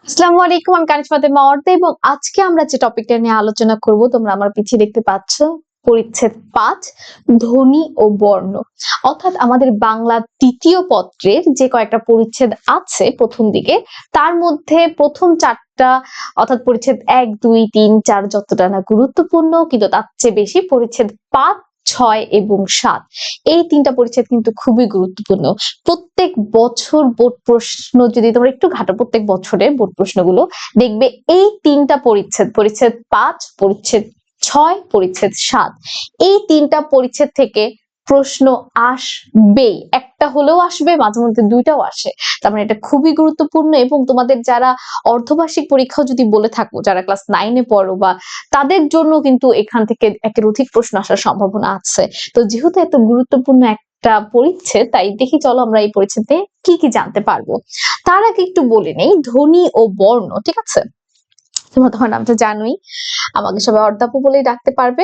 আসসালামু আলাইকুম, আমি কানিজ ফাতেমা অর্তে এবং আজকে আমরা যে টপিকটা নিয়ে আলোচনা করব, তোমরা আমার পিছিয়ে দেখতে পাচ্ছ পরিচ্ছেদ ৫ ধ্বনি ও বর্ণ। অর্থাৎ আমাদের বাংলা তৃতীয় পত্রের যে কয়েকটা পরিচ্ছেদ আছে প্রথম দিকে, তার মধ্যে প্রথম ৪টা অর্থাৎ পরিচ্ছেদ ১, ২, ৩, ৪ যতটা না গুরুত্বপূর্ণ, কিন্তু তার চেয়ে বেশি পরিচ্ছেদ ৫, ৬ এবং ৭ এই ৩টা পরিচ্ছেদ কিন্তু খুবই গুরুত্বপূর্ণ। প্রত্যেক বছর বোর্ড প্রশ্ন যদি তোমরা একটু ঘাটো, প্রত্যেক বছরের বোর্ড প্রশ্নগুলো দেখবে এই ৩টা পরিচ্ছেদ, পরিচ্ছেদ ৫, পরিচ্ছেদ ৬, পরিচ্ছেদ ৭, এই ৩টা পরিচ্ছেদ থেকে প্রশ্ন আসবেই, একটা হলেও আসবে, মাঝে মধ্যে ২টাও আসে। তার মানে এটা খুবই গুরুত্বপূর্ণ। এবং তোমাদের যারা অর্ধবার্ষিক পরীক্ষাও যদি বলে থাকো, যারা ক্লাস 9-এ পড়ো, বা তাদের জন্য কিন্তু এখান থেকে একের অধিক প্রশ্ন আসার সম্ভাবনা আছে। তো যেহেতু এত গুরুত্বপূর্ণ একটা পরিচ্ছেদ, তাই দেখি চলো আমরা এই পরিচ্ছেদে কি কি জানতে পারবো। তার আগে একটু বলে নেই ধ্বনি ও বর্ণ, ঠিক আছে? তোমরা তোমার নামটা জানোই, আমাকে সবাই অর্ধাপু বলেই ডাকতে পারবে।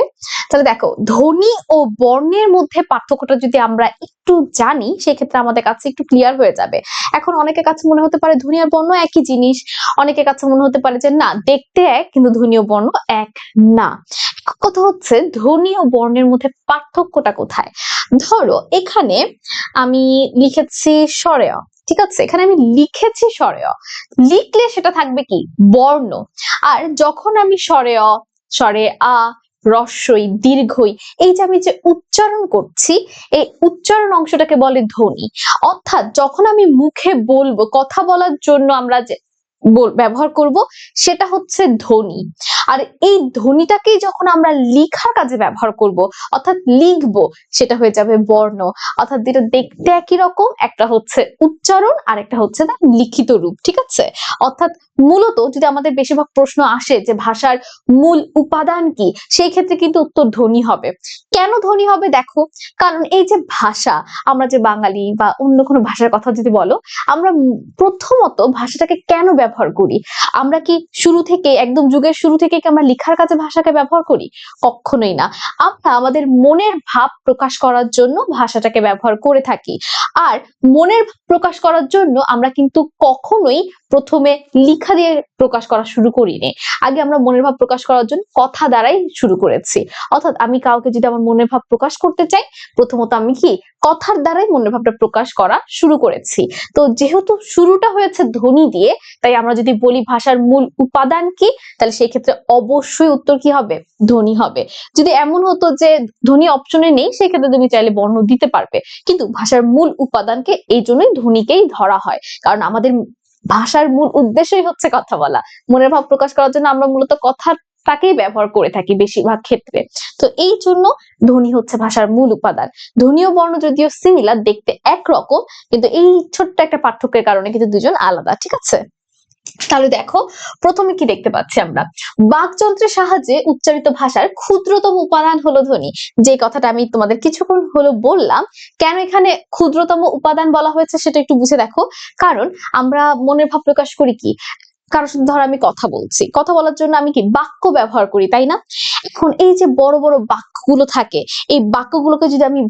তাহলে দেখো, ধ্বনি ও বর্ণের মধ্যে পার্থক্যটা যদি আমরা একটু জানি, সেক্ষেত্রে আমাদের কাছে একটু ক্লিয়ার হয়ে যাবে। এখন অনেকের কাছে মনে হতে পারে ধ্বনি আর বর্ণ একই জিনিস, অনেকের কাছে মনে হতে পারে যে না, দেখতে এক কিন্তু ধ্বনি ও বর্ণ এক না। কথা হচ্ছে ধ্বনি ও বর্ণের মধ্যে পার্থক্যটা কোথায়। ধরো এখানে আমি লিখেছি স্বরেয়, ঠিক আছে? এখানে আমি লিখেছি স্বরেয়, লিখলে সেটা থাকবে কি বর্ণ। আর যখন আমি স্বরেয়, স্বরে আ, রস্বই, দীর্ঘই, এই যে আমি যে উচ্চারণ করছি, এই উচ্চারণ অংশটাকে বলে ধ্বনি। অর্থাৎ যখন আমি মুখে বলবো, কথা বলার জন্য আমরা যে ব্যবহার করব, সেটা হচ্ছে ধ্বনি। আর এই ধ্বনিটাকেই যখন আমরা লিখার কাজে ব্যবহার করব, অর্থাৎ লিখবো, সেটা হয়ে যাবে বর্ণ। অর্থাৎ যেটা দেখতে একই রকম, একটা হচ্ছে উচ্চারণ আর একটা হচ্ছে না লিখিত রূপ, ঠিক আছে? অর্থাৎ মূলত যদি আমাদের বেশিরভাগ প্রশ্ন আসে যে ভাষার মূল উপাদান কি, সেই ক্ষেত্রে কিন্তু উত্তর ধ্বনি হবে। কেন ধ্বনি হবে দেখো, কারণ এই যে ভাষা, আমরা যে বাঙালি বা অন্য কোনো ভাষার কথা যদি বলো, আমরা প্রথমত ভাষাটাকে কেন ব্যবহার করি? আমরা কি শুরু থেকে, একদম যুগের শুরু থেকে কি আমরা লেখার কাজে ভাষাকে ব্যবহার করি? কখনোই না। আমরা আমাদের মনের ভাব প্রকাশ করার জন্য ভাষাটাকে ব্যবহার করে থাকি। আর মনের প্রকাশ করার জন্য আমরা কিন্তু কখনোই প্রথমে লিখা দিয়ে প্রকাশ করা শুরু করিনি। আগে আমরা মনের ভাব প্রকাশ করার জন্য কথা দ্বারাই শুরু করেছি। অর্থাৎ আমি কাউকে যদি আমার মনের ভাব প্রকাশ করতে চাই, প্রথমত আমি কি কথার দ্বারাই মনের ভাবটা প্রকাশ করা শুরু করেছি। তো যেহেতু শুরুটা হয়েছে ধ্বনি দিয়ে, তাই আমরা যদি বলি ভাষার মূল উপাদান কি, তাহলে সেই ক্ষেত্রে অবশ্যই উত্তর কি হবে? ধ্বনি হবে। যদি এমন হতো যে ধ্বনি অপশনে নেই, সেই ক্ষেত্রে তুমি চাইলে বর্ণ দিতে পারবে, কিন্তু ভাষার মূল উপাদানকে এই জন্যই ধ্বনিকেই ধরা হয়। কারণ আমাদের ভাষার মূল উদ্দেশ্যই হচ্ছে কথা বলা। মনের ভাব প্রকাশ করার জন্য আমরা মূলত কথাটাকেই ব্যবহার করে থাকি বেশিরভাগ ক্ষেত্রে। তো এই জন্য ধ্বনি হচ্ছে ভাষার মূল উপাদান। ধ্বনি ও বর্ণ যদিও সিমিলার, দেখতে একরকম, কিন্তু এই ছোট্ট একটা পার্থক্যের কারণে কিন্তু দুজন আলাদা, ঠিক আছে? তাহলে দেখো, প্রথমে কি দেখতে পাচ্ছি আমরা, বাকযন্ত্রের সাহায্যে উচ্চারিত ভাষার ক্ষুদ্রতম উপাদান হলো ধ্বনি। যে কথাটা আমি তোমাদের কিছুক্ষণ হলো বললাম, কেন এখানে ক্ষুদ্রতম উপাদান বলা হয়েছে সেটা একটু বুঝে দেখো। কারণ আমরা মনের ভাব প্রকাশ করি কি, কারোর সাথে ধরো আমি কথা বলছি, কথা বলার জন্য আমি কি বাক্য ব্যবহার করি, তাই না? এখন এই যে বড় বড় বাক্যগুলো থাকে, এই বাক্যগুলোকে যদি আমি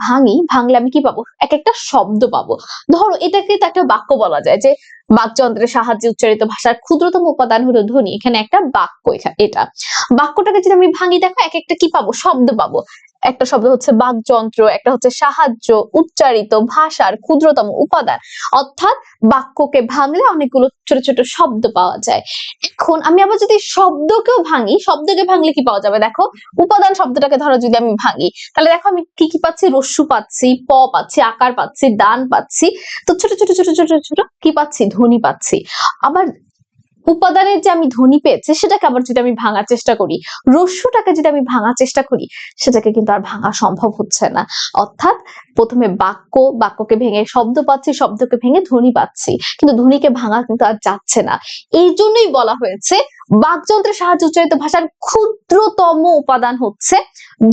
ভাঙলে আমি কি পাবো? এক একটা শব্দ পাবো। ধরো এটাকে তো একটা বাক্য বলা যায়, যে বাকযন্ত্রের সাহায্যে উচ্চারিত ভাষার ক্ষুদ্রতম উপাদান হলো ধ্বনি। এখানে একটা বাক্য, এটা বাক্যটাকে যদি আমি ভাঙি, দেখো এক একটা কি পাবো? শব্দ পাবো। একটা শব্দ হচ্ছে বাকযন্ত্র, একটা হচ্ছে সাহায্য, উচ্চারিত ভাষার ক্ষুদ্রতম উপাদান। অর্থাৎ বাক্যকে ভাঙলে অনেকগুলো ছোট ছোট শব্দ পাওয়া যায়। এখন আমি আবার যদি শব্দকেও ভাঙি, শব্দকে ভাঙলে কি পাওয়া যাবে দেখো, উপাদান শব্দটাকে ধরো যদি আমি ভাঙি, তাহলে দেখো আমি কি কি পাচ্ছি? রস্যু পাচ্ছি, প পাচ্ছি, আকার পাচ্ছি, দান পাচ্ছি। তো ছোট ছোট ছোট ছোট ছোট কি পাচ্ছি? ধ্বনি পাচ্ছি। আবার উপাদানের যে আমি ধ্বনি পেয়েছি, সেটাকে আবার যদি আমি ভাঙার চেষ্টা করি, রস্যুটাকে যদি আমি ভাঙার চেষ্টা করি, সেটাকে কিন্তু আর ভাঙা সম্ভব হচ্ছে না। অর্থাৎ প্রথমে বাক্যকে ভেঙে শব্দ পাচ্ছি, শব্দকে ভেঙে ধ্বনি পাচ্ছি, কিন্তু ধ্বনিকে ভাঙা কিন্তু আর যাচ্ছে না। এই জন্যই বলা হয়েছে বাকযন্ত্রের সাহায্যে উচ্চারিত ভাষার ক্ষুদ্রতম উপাদান হচ্ছে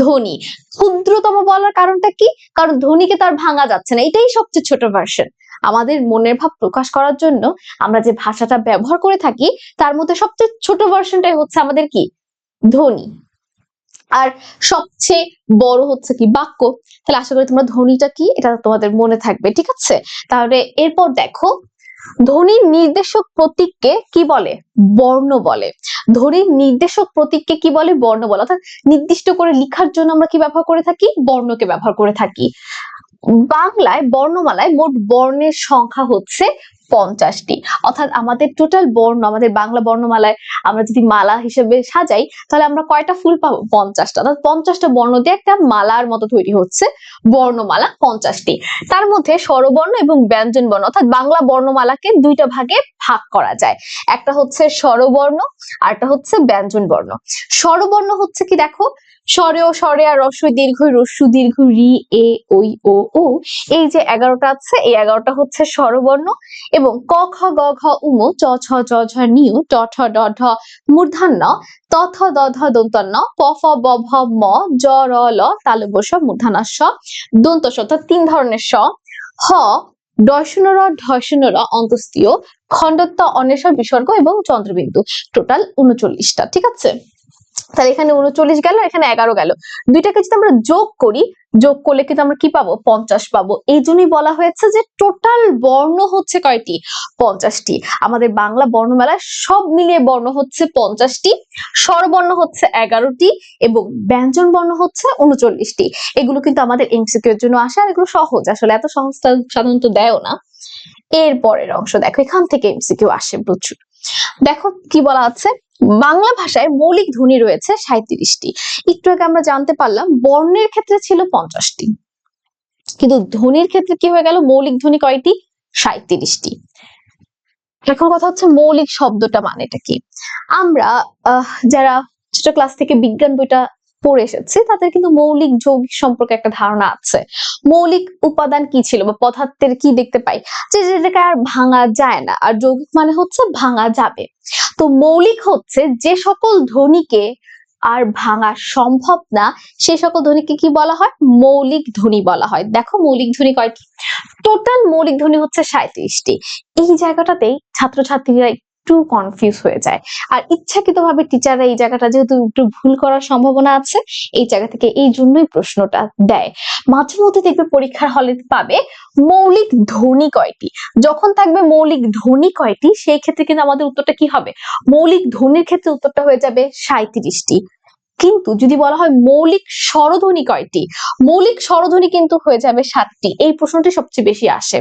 ধ্বনি। ক্ষুদ্রতম বলার কারণটা কি? কারণ ধ্বনিকে তার ভাঙা যাচ্ছে না, এটাই সবচেয়ে ছোট ভার্সন। আমাদের মনের ভাব প্রকাশ করার জন্য আমরা যে ভাষাটা ব্যবহার করে থাকি, তার মধ্যে সবচেয়ে ছোট ভার্সনটাই হচ্ছে আমাদের কি? ধ্বনি। আর সবচেয়ে বড় হচ্ছে কি? বাক্য। তাহলে আশা করি তোমরা ধ্বনিটা কি এটা তোমাদের মনে থাকবে, ঠিক আছে? তাহলে এরপর দেখো, ধ্বনির নির্দেশক প্রতীককে কি বলে? বর্ণ বলে। ধ্বনির নির্দেশক প্রতীককে কি বলে? বর্ণ বলে। অর্থাৎ নির্দিষ্ট করে লেখার জন্য আমরা কি ব্যবহার করে থাকি? বর্ণকে ব্যবহার করে থাকি। বাংলায় বর্ণমালায় মোট বর্ণের সংখ্যা হচ্ছে 50টি। অর্থাৎ আমাদের টোটাল বর্ণ, আমাদের বাংলা বর্ণমালায় আমরা যদি মালা হিসেবে সাজাই তাহলে আমরা কয়টা ফুল পাবো? 50টা। অর্থাৎ 50টা বর্ণ দিয়ে একটা মালার মতো তৈরি হচ্ছে বর্ণমালা 50টি। তার মধ্যে স্বরবর্ণ এবং ব্যঞ্জন বর্ণ, অর্থাৎ বাংলা বর্ণমালাকে দুইটা ভাগে ভাগ করা যায়। একটা হচ্ছে স্বরবর্ণ আর একটা হচ্ছে ব্যঞ্জন বর্ণ। স্বরবর্ণ হচ্ছে কি দেখো, স্বরে ও স্বরে আর রস্ব দীর্ঘ রস্যু দীর্ঘ রি এ ওই ও ও, এই যে 11টা আছে, এই 11টা হচ্ছে স্বরবর্ণ। এবং ক খ গ ঘ উম চ ছ জ ঝ নিউ ট ঠ ড ঢ মূর্ধন্য ত থ দ ধ দন্তন্য প ফ ব ভ ম জ র ল তালব্য শ মূর্ধন্য স দন্ত স, অর্থাৎ 3 ধরনের স। হ ডয়শূন্য র ঢয়শূন্য র অন্তস্তীয় খণ্ডত্ব অন্বেষণ বিসর্গ এবং চন্দ্রবিন্দু, টোটাল 39টা। ঠিক আছে, তাহলে এখানে 39 গেল, এখানে 11 গেল। দুইটাকে যদি আমরা যোগ করি, যোগ করলে কিন্তু আমরা কি পাবো? 50 পাবো। এই জন্যই বলা হয়েছে যে টোটাল বর্ণ হচ্ছে কয়টি? 50টি। আমাদের বাংলা বর্ণমালায় সব মিলিয়ে বর্ণ হচ্ছে 50টি, স্বরবর্ণ হচ্ছে 11টি এবং ব্যঞ্জন বর্ণ হচ্ছে 39টি। এগুলো কিন্তু আমাদের এমসিকিউ এর জন্য আসে, আর এগুলো সহজ, আসলে এত সহজ সাধারণত দেয়ও না। এর পরের অংশ দেখো, এখান থেকে এমসিকিউ আসে প্রচুর। দেখো কি বলা আছে, বাংলা ভাষায় মৌলিক ধ্বনি রয়েছে 37টি। একটু আগে আমরা জানতে পারলাম বর্ণের ক্ষেত্রে ছিল 50টি, কিন্তু ধ্বনির ক্ষেত্রে কি হয়ে গেল? মৌলিক ধ্বনি কয়টি? 37টি। এখন কথা হচ্ছে মৌলিক শব্দটা মানেটা কি? আমরা যারা ছোট ক্লাস থেকে বিজ্ঞান বইটা পড়ে এসেছি তাদের কিন্তু মৌলিক যৌগিক সম্পর্কে একটা ধারণা আছে। মৌলিক উপাদান কি ছিল বা পদার্থের কি দেখতে পাই যে যেটাকে আর ভাঙা যায় না, আর যৌগিক মানে হচ্ছে ভাঙা যাবে। তো মৌলিক হচ্ছে যে সকল ধ্বনিকে আর ভাঙা সম্ভব না, সে সকল ধ্বনিকে কি বলা হয়? মৌলিক ধ্বনি বলা হয়। দেখো মৌলিক ধ্বনি কয়টি? টোটাল মৌলিক ধ্বনি হচ্ছে 37টি। এই জায়গাটাতেই ছাত্রছাত্রীরা একটু কনফিউজ হয়ে যায়, আর ইচ্ছাকৃতভাবে টিচাররা এই জায়গাটা যেহেতু একটু ভুল করার সম্ভাবনা আছে, এই জায়গা থেকে এই জন্যই প্রশ্নটা দেয়। মাঝে মধ্যে দেখবে পরীক্ষার হলে পাবে মৌলিক ধ্বনি কয়টি। যখন থাকবে মৌলিক ধ্বনি কয়টি, সেই ক্ষেত্রে কিন্তু আমাদের উত্তরটা কি হবে? মৌলিক ধ্বনির ক্ষেত্রে উত্তরটা হয়ে যাবে 37টি। কিন্তু যদি বলা হয় মৌলিক স্বরধ্বনি কয়টি, মৌলিক স্বরধ্বনি কিন্তু হয়ে যাবে 7টি। এই প্রশ্নটি সবচেয়ে বেশি আসে।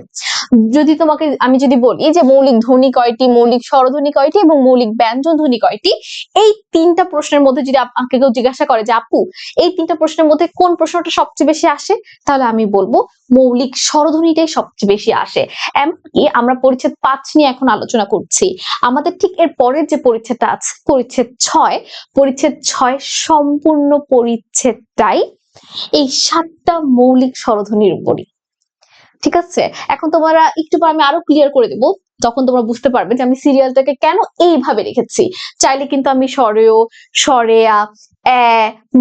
যদি তোমাকে আমি যদি বলি যে মৌলিক ধ্বনি কয়টি, মৌলিক স্বরধ্বনি কয়টি এবং মৌলিক ব্যঞ্জন ধ্বনি কয়টি, এই 3টা প্রশ্নের মধ্যে যদি আমাকে কেউ জিজ্ঞাসা করে যে আপু এই 3টা প্রশ্নের মধ্যে কোন প্রশ্নটা সবচেয়ে বেশি আসে, তাহলে আমি বলবো মৌলিক স্বরধ্বনিটাই সবচেয়ে বেশি আসে। এমনকি আমরা পরিচ্ছেদ 5 নিয়ে এখন আলোচনা করছি, আমাদের ঠিক এর পরের যে পরিচ্ছেদটা আছে পরিচ্ছেদ 6, পরিচ্ছেদ 6 সম্পূর্ণ পরিচ্ছেদটাই এই 7টা মৌলিক স্বরধ্বনির উপরই। ঠিক আছে, এখন তোমরা একটু পর আমি আরো ক্লিয়ার করে দেব, তখন তোমরা বুঝতে পারবে যে আমি সিরিয়ালটাকে কেন এইভাবে রেখেছি। চাইলে কিন্তু আমি স্বরেয়, স্বরেয়া,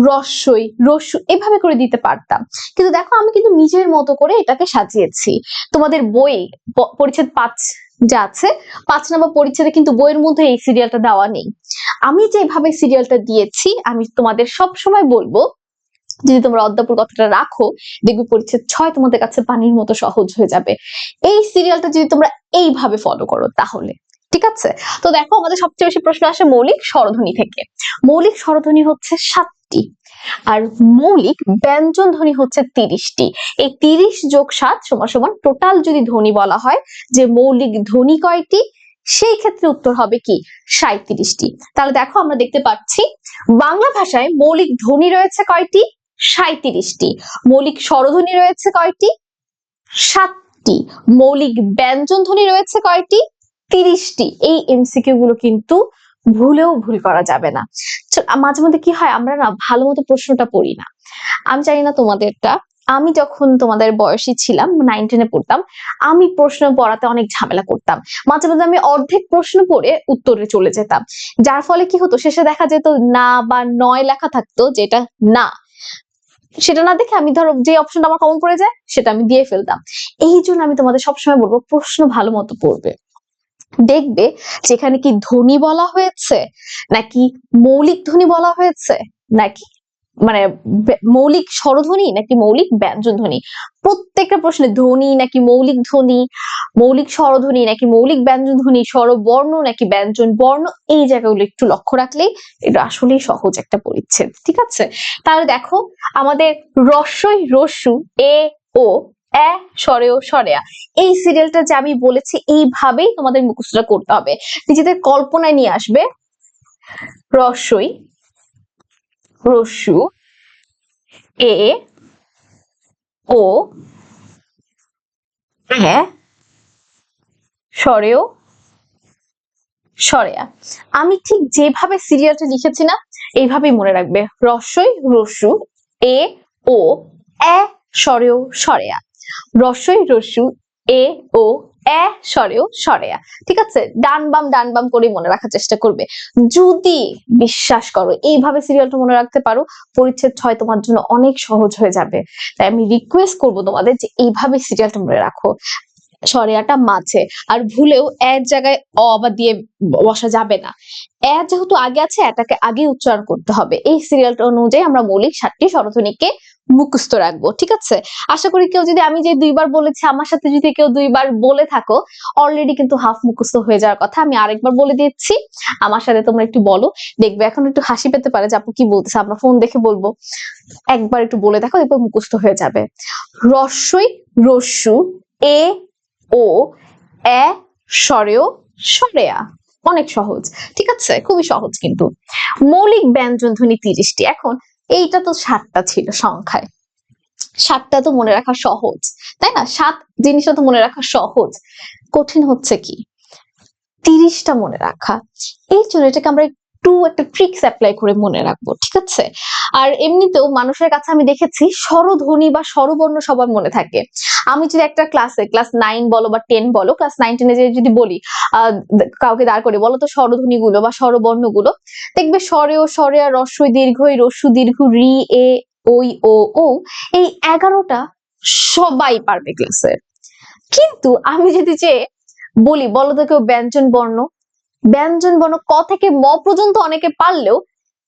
রস্যই, রস্যু এভাবে করে দিতে পারতাম, কিন্তু দেখো আমি কিন্তু নিজের মতো করে এটাকে সাজিয়েছি। তোমাদের বই পরিচ্ছেদ 5 যা আছে, 5 নম্বর পরিচ্ছেদে কিন্তু বইয়ের মধ্যে এই সিরিয়ালটা দেওয়া নেই। আমি যেভাবে সিরিয়ালটা দিয়েছি, আমি তোমাদের সব সময় বলবো যদি তোমরা অধ্যাপক কথাটা রাখো, দেখবে পরিচ্ছেদ 6 তোমাদের কাছে পানির মতো সহজ হয়ে যাবে। এই সিরিয়ালটা যদি তোমরা এইভাবে ফলো করো তাহলে। ঠিক আছে, তো দেখো আমাদের সবচেয়ে বেশি প্রশ্ন আসে মৌলিক স্বরধ্বনি থেকে। মৌলিক স্বরধ্বনি হচ্ছে 7টি, আর মৌলিক ব্যঞ্জন ধ্বনি হচ্ছে 30টি। এই 30 যোগ 7 সমান সমান টোটাল যদি ধ্বনি বলা হয় যে মৌলিক ধ্বনি কয়টি, সেই ক্ষেত্রে উত্তর হবে কি? 37টি। তাহলে দেখো আমরা দেখতে পাচ্ছি বাংলা ভাষায় মৌলিক ধ্বনি রয়েছে কয়টি? 37টি। মৌলিক স্বরধ্বনি রয়েছে কয়টি? 7টি। মৌলিক ব্যঞ্জন ধ্বনি রয়েছে কয়টি? 30টি। এই এমসিকিউ গুলো কিন্তু ভুলেও ভুল করা যাবে না। মাঝে মধ্যে কি হয়, আমরা না ভালো মতো প্রশ্নটা পড়ি না। আমি জানি না তোমাদেরটা, আমি যখন তোমাদের বয়সী ছিলাম 9, 10 এ পড়তাম, আমি প্রশ্ন পড়াতে অনেক ঝামেলা করতাম। মাঝে মাঝে আমি অর্ধেক প্রশ্ন পড়ে উত্তরে চলে যেতাম, যার ফলে কি হতো শেষে দেখা যেত না বা নয় লেখা থাকতো, যেটা না, সেটা না দেখে আমি ধরো যে অপশনটা আমার কমন পড়ে যায় সেটা আমি দিয়ে ফেলতাম। এই জন্য আমি তোমাদের সবসময় বলবো প্রশ্ন ভালো মতো পড়বে, দেখবে যেখানে কি ধ্বনি বলা হয়েছে নাকি মৌলিক ধ্বনি বলা হয়েছে নাকি মানে মৌলিক স্বরধ্বনি নাকি মৌলিক ব্যঞ্জন ধ্বনি? প্রত্যেকটা প্রশ্নে ধ্বনি নাকি মৌলিক ধ্বনি, মৌলিক স্বরধ্বনি নাকি মৌলিক ব্যঞ্জন ধ্বনি, স্বরবর্ণ নাকি ব্যঞ্জন বর্ণ, এই জায়গাগুলো একটু লক্ষ্য রাখলেই এটা আসলেই সহজ একটা পরিচ্ছেদ। ঠিক আছে, তাহলে দেখো আমাদের রস্বই রস্যু এ ও এ স্বরেও স্বরেয়া, এই সিরিয়ালটা যে আমি বলেছি এইভাবেই তোমাদের মুখস্থটা করতে হবে, নিজেদের কল্পনায় নিয়ে আসবে। রস্বই রস্যু এ ও এ স্বরেও স্বরেয়া। আমি ঠিক যেভাবে সিরিয়ালটা লিখেছি না, এইভাবেই মনে রাখবে। রস্বই রস্যু এ ও এ স্বরেও স্বরেয়া, রস্বই রস্যু এ ও এ স্বরেও স্বরেয়া। ঠিক আছে, ডান বাম করে মনে রাখার চেষ্টা করবে। যদি বিশ্বাস করো এইভাবে সিরিয়ালটা মনে রাখতে পারো, পরিচ্ছেদ 6 তোমার জন্য অনেক সহজ হয়ে যাবে। তাই আমি রিকোয়েস্ট করবো তোমাদের যে এইভাবে সিরিয়ালটা মনে রাখো। সরেয়াটা মাঝে, আর ভুলেও এর জায়গায় অ আবার দিয়ে বসা যাবে না। এ যেহেতু আগে আছে, এটাকে আগে উচ্চারণ করতে হবে। এই সিরিয়ালটা অনুযায়ী আমরা মৌলিক 7টি স্বরধ্বনিকে মুখস্থ রাখবো। ঠিক আছে, আশা করি কেউ যদি আমি যে 2বার বলেছি আমার সাথে যদি কেউ 2বার বলে থাকো, অলরেডি কিন্তু হাফ মুখস্থ হয়ে যাওয়ার কথা। আমি আরেকবার বলে দিচ্ছি, আমার সাথে তোমরা একটু বলো, দেখবে এখন একটু হাসি পেতে পারে যে আপু কি বলতেছে, আমরা ফোন দেখে বলবো। একবার একটু বলে দেখো, এরপর মুখস্থ হয়ে যাবে। রস্বই রস্যু এ ও এ স্বরেও স্বরেয়া। অনেক সহজ। ঠিক আছে, খুবই সহজ কিন্তু। মৌলিক ব্যঞ্জন ধ্বনি 30টি। এখন এইটা তো 7টা ছিল সংখ্যায়, 7টা তো মনে রাখা সহজ, তাই না? 7 জিনিসটা তো মনে রাখা সহজ। কঠিন হচ্ছে কি 30টা মনে রাখা। এই জন্য এটাকে আমরা একটু একটা ট্রিক্স অ্যাপ্লাই করে মনে রাখবো। ঠিক আছে, আর এমনিতেও মানুষের কাছে আমি দেখেছি স্বরধ্বনি বা স্বরবর্ণ সবার মনে থাকে। আমি যদি একটা ক্লাসে ক্লাস 9 বলো বা 10 বলো, ক্লাস 9 10 এ যদি বলি কাউকে দাঁড় করে বলো তো স্বরধ্বনি গুলো বা স্বরবর্ণ গুলো, দেখবে স্বরেও স্বরেয়া রস্বই দীর্ঘই রস্যু দীর্ঘ রি এ ওই ও এই 11টা সবাই পারবে ক্লাসে। কিন্তু আমি যদি যে বলি বলো তো কেউ ব্যঞ্জন বর্ণ, ব্যঞ্জন বর্ণ ক থেকে ম পর্যন্ত অনেকে পারলেও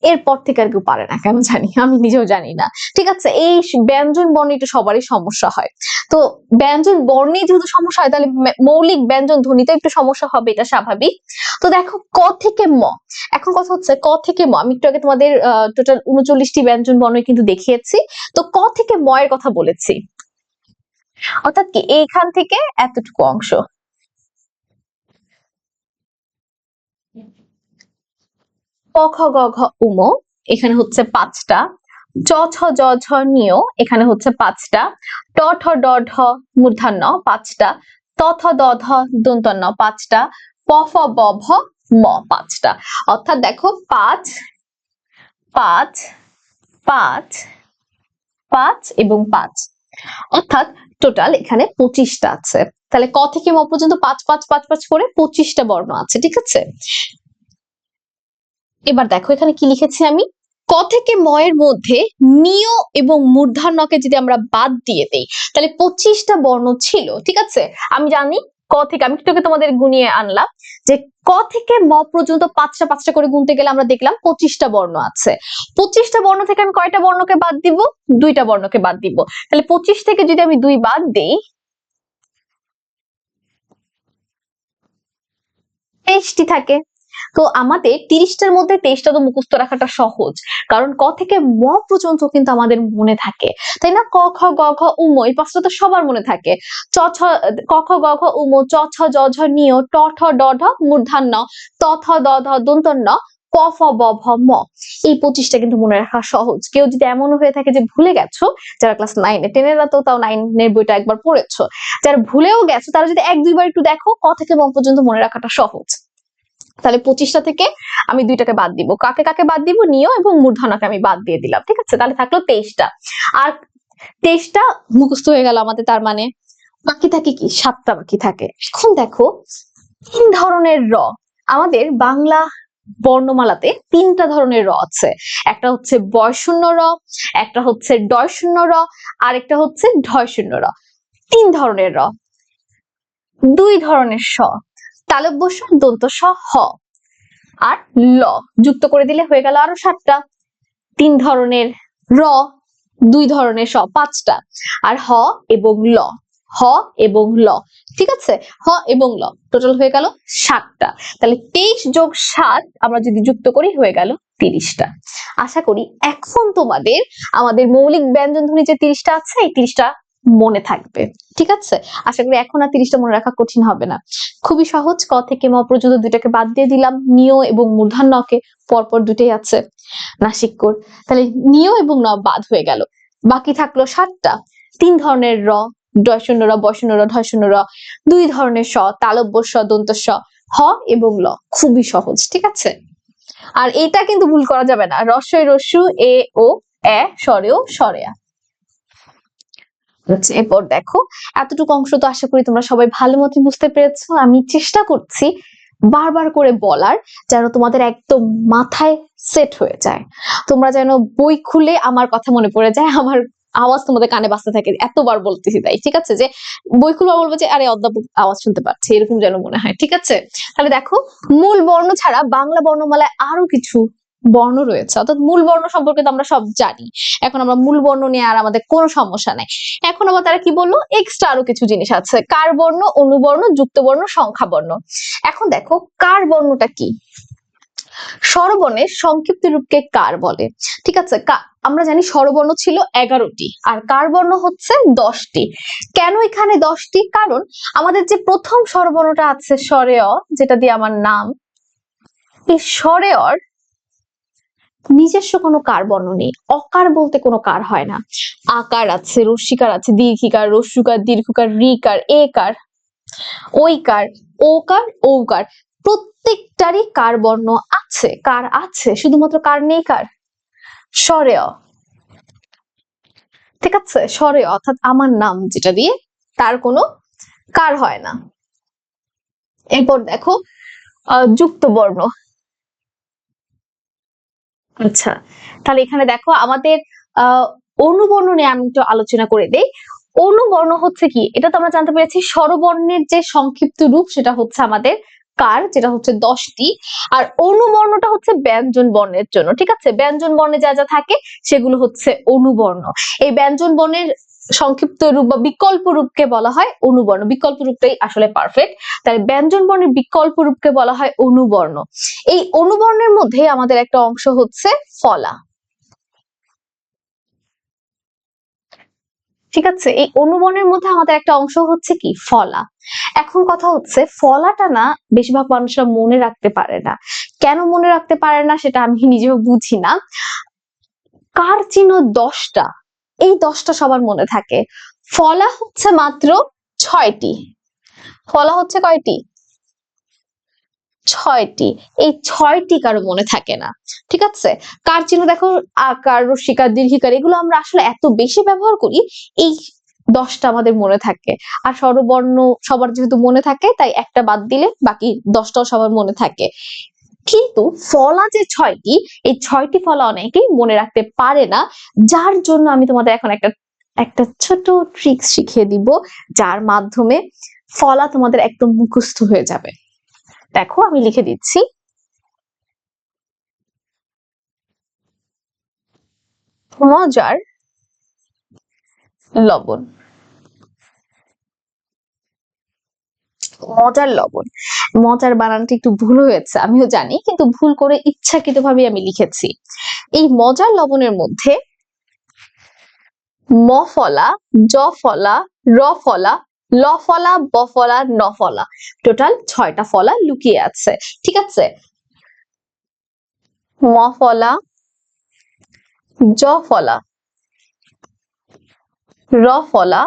এরপর থেকে আর কেউ পারে না, কেন জানি, আমি নিজেও জানি না। ঠিক আছে, এই ব্যঞ্জন বর্ণে একটু সবারই সমস্যা হয়। তো ব্যঞ্জন বর্ণে যেহেতু সমস্যা হয়, তাহলে মৌলিক ব্যঞ্জন ধ্বনিতে একটু সমস্যা হবে, এটা স্বাভাবিক। তো দেখো ক থেকে ম, এখন কথা হচ্ছে ক থেকে ম, আমি একটু আগে তোমাদের টোটাল 39টি ব্যঞ্জন বর্ণ কিন্তু দেখিয়েছি। তো ক থেকে ম এর কথা বলেছি, অর্থাৎ কি এইখান থেকে এতটুকু অংশ, ক খ গ ঘ উম, এখানে হচ্ছে 5টা। চ ছ জ ঝ নিয়, এখানে হচ্ছে 5টা। ট ঠ ড ঢ মূর্ধন্য 5টা। ত থ দ ধ দন্তন্য 5টা। প ফ ব ভ ম 5টা। অর্থাৎ দেখো 5 5 5 5 এবং 5, অর্থাৎ টোটাল এখানে 25টা আছে। তাহলে ক থেকে ম পর্যন্ত 5 5 5 5 করে 25টা বর্ণ আছে। ঠিক আছে, এবার দেখো এখানে কি লিখেছি আমি, ক থেকে ম এর মধ্যে নিয় এবং মূর্ধন্যকে যদি আমরা বাদ দিয়ে দেই, তাহলে 25টা বর্ণ ছিল। ঠিক আছে, আমি জানি ক থেকে, আমি তোকে তোমাদের গুনিয়ে আনলাম যে ক থেকে ম পর্যন্ত 5টা 5টা করে গুনতে গেলে আমরা দেখলাম 25টা বর্ণ আছে। 25টা বর্ণ থেকে আমি কয়টা বর্ণকে বাদ দিব? 2টা বর্ণকে বাদ দিব। তাহলে 25 থেকে যদি আমি 2 বাদ দিই, 23টি থাকে। তো আমাদের 30টার মধ্যে 23টা তো মুখস্থ রাখাটা সহজ, কারণ ক থেকে ম পর্যন্ত কিন্তু আমাদের মনে থাকে, তাই না? ক খ গ ঘ উম, এই 5টা তো সবার মনে থাকে। চ ছ ক খ গ ঘ উম, চ ছ জ ঝ নিয়, ট ঠ ড ঢ মূর্ধন্য, ত থ দ ধ দন্তন্য, প ফ ব ভ ম। এই 25টা কিন্তু মনে রাখা সহজ। কেউ যদি এমনও হয়ে থাকে যে ভুলে গেছো, যারা ক্লাস 9 এ 10 এর তো তাও 9 এর বইটা একবার পড়েছো, যারা ভুলেও গেছো তারা যদি 1 2 বার একটু দেখো, ক থেকে ম পর্যন্ত মনে রাখাটা সহজ। তাহলে 25টা থেকে আমি 2টাকে বাদ দিব, কাকে কাকে বাদ দিব? নিয় এবং মূর্ধন্যকে আমি বাদ দিয়ে দিলাম। ঠিক আছে, তাহলে থাকলো 23টা। আর 23টা মুখস্থ হয়ে গেল আমাদের, তার মানে বাকি থাকে কি 7টা বাকি থাকে। এখন দেখো 3 ধরনের র, আমাদের বাংলা বর্ণমালাতে 3টা ধরনের র আছে। একটা হচ্ছে বয়শূন্য র, একটা হচ্ছে ডয়শূন্য র, আর একটা হচ্ছে ঢয়শূন্য র। 3 ধরনের র। 2 ধরনের স, তালব্য স, দন্ত স, হ আর ল যুক্ত করে দিলে হয়ে গেল আরো 7টা। 3 ধরনের র 2 ধরনের স 5টা, আর হ এবং ল, হ এবং ল, ঠিক আছে, হ এবং ল টোটাল হয়ে গেল 7টা। তাহলে 23 যোগ 7 আমরা যদি যুক্ত করি হয়ে গেল 30টা। আশা করি এখন তোমাদের আমাদের মৌলিক ব্যঞ্জন ধ্বনি যে 30টা আছে এই 30টা মনে থাকবে, ঠিক আছে। আশা করি এখন আর 30টা মনে রাখা কঠিন হবে না, খুবই সহজ। ক থেকে ম পর্যন্ত দুটাকে বাদ দিয়ে দিলাম, নিয় এবং মূর্ধন্য কে পরপর দুটোই আছে নাসিক্যর, তাহলে নিয় এবং ন বাদ হয়ে গেল, বাকি থাকলো 7টা। 3 ধরনের র, ডয়শূন্য র, বয়শূন্য র, ঢয়শূন্য র, 2 ধরনের স, তালব্য স, দন্ত স, হ এবং ল, খুবই সহজ, ঠিক আছে। আর এটা কিন্তু ভুল করা যাবে না, রস্বই রস্যু এ ও এ, স্বরেও স্বরেয়া। এরপর দেখো, এতটুকু অংশ তো আশা করি তোমরা সবাই ভালো মতো বুঝতে পেরেছো। আমি চেষ্টা করছি বারবার করে বলার, যেন তোমাদের একদম মাথায় সেট হয়ে যায়, তোমরা যেন বই খুলে আমার কথা মনে পড়ে যায়, আমার আওয়াজ তোমাদের কানে বাজতে থাকে, এতবার বলতেছি তাই, ঠিক আছে। যে বই খুলবা বলবো যে আরে অধ্যাপক আওয়াজ শুনতে পাচ্ছি, এরকম যেন মনে হয়, ঠিক আছে। তাহলে দেখো, মূল বর্ণ ছাড়া বাংলা বর্ণমালায় আরো কিছু বর্ণ রয়েছে, অর্থাৎ মূল বর্ণ সম্পর্কে তো আমরা সব জানি, এখন আমরা মূল বর্ণ নিয়ে আর আমাদের কোনো সমস্যা নাই। এখন আবার তারা কি বললো, এক্সট্রা আরো কিছু জিনিস আছে, কার বর্ণ, অনুবর্ণ, যুক্ত বর্ণ, সংখ্যা বর্ণ। এখন দেখো কার বর্ণটা কি, স্বরবর্ণের সংক্ষিপ্ত রূপকে কার বলে, ঠিক আছে। আমরা জানি স্বরবর্ণ ছিল 11টি আর কার বর্ণ হচ্ছে 10টি। কেন এখানে 10টি? কারণ আমাদের যে প্রথম স্বরবর্ণটা আছে স্বরেয়, যেটা দিয়ে আমার নাম, এই স্বরেয়র নিজস্ব কোনো কার বর্ণ নেই, অকার বলতে কোনো কার হয় না। আকার আছে, রস্যিকার আছে, দীর্ঘিকার, রস্যুকার, দীর্ঘকার, রিকার, একার, ঐকার, ওকার, ঔকার, প্রত্যেকটারই কার বর্ণ আছে, কার আছে, শুধুমাত্র কার নেই কার, স্বরেয়, ঠিক আছে। স্বরেয় অর্থাৎ আমার নাম যেটা দিয়ে, তার কোনো কার হয় না। এরপর দেখো যুক্ত বর্ণ। আচ্ছা, তাহলে এখানে দেখো আমাদের অনুবর্ণ নিয়ে আমি একটু আলোচনা করে দেই। অনুবর্ণ হচ্ছে কি, এটা তো আমরা জানতে পেরেছি স্বরবর্ণের যে সংক্ষিপ্ত রূপ সেটা হচ্ছে আমাদের কার, যেটা হচ্ছে 10টি, আর অনুবর্ণটা হচ্ছে ব্যঞ্জন বর্ণের জন্য, ঠিক আছে। ব্যঞ্জন বর্ণে যা যা থাকে সেগুলো হচ্ছে অনুবর্ণ। এই ব্যঞ্জন বর্ণের সংক্ষিপ্ত রূপ বা বিকল্প রূপকে বলা হয় অনুবর্ণ, বিকল্প রূপটাই আসলে পারফেক্ট, তাই ব্যঞ্জন বর্ণের বিকল্প রূপকে বলা হয় অনুবর্ণ। এই অনুবর্ণের মধ্যে আমাদের একটা অংশ হচ্ছে ফলা, ঠিক আছে। এই অনুবর্ণের মধ্যে আমাদের একটা অংশ হচ্ছে কি ফলা। এখন কথা হচ্ছে ফলাটা না বেশিরভাগ মানুষরা মনে রাখতে পারে না, কেন মনে রাখতে পারে না সেটা আমি নিজেও বুঝি না। কার চিহ্ন 10টা, এই 10টা সবার মনে থাকে, ফলা হচ্ছে মাত্র 6টি। ফলা হচ্ছে কয়টি? 6টি। এই 6টি কারো মনে থাকে না, ঠিক আছে। কার চিহ্ন দেখো, আকার, রস্যিকার, দীর্ঘিকার, এগুলো আমরা আসলে এত বেশি ব্যবহার করি, এই 10টা আমাদের মনে থাকে। আর স্বরবর্ণ সবার যেহেতু মনে থাকে তাই একটা বাদ দিলে বাকি 10টাও সবার মনে থাকে। কিন্তু ফলা যে 6টি, এই 6টি ফলা অনেকেই মনে রাখতে পারে না, যার জন্য আমি তোমাদের এখন একটা ছোট ট্রিক্স শিখিয়ে দিব, যার মাধ্যমে ফলা তোমাদের একদম মুখস্থ হয়ে যাবে। দেখো আমি লিখে দিচ্ছি, মজার লবণ। মজার লবণ, মজার বানানটা একটু ভুল হয়েছে আমিও জানি, কিন্তু ভুল করে ইচ্ছাকৃতভাবে আমি লিখেছি। এই মজার লবণের মধ্যে ম ফলা, জ ফলা, র ফলা, ল ফলা, ব ফলা, ন ফলা, টোটাল 6টা ফলা লুকিয়ে আছে, ঠিক আছে। ম ফলা, জ ফলা, র ফলা,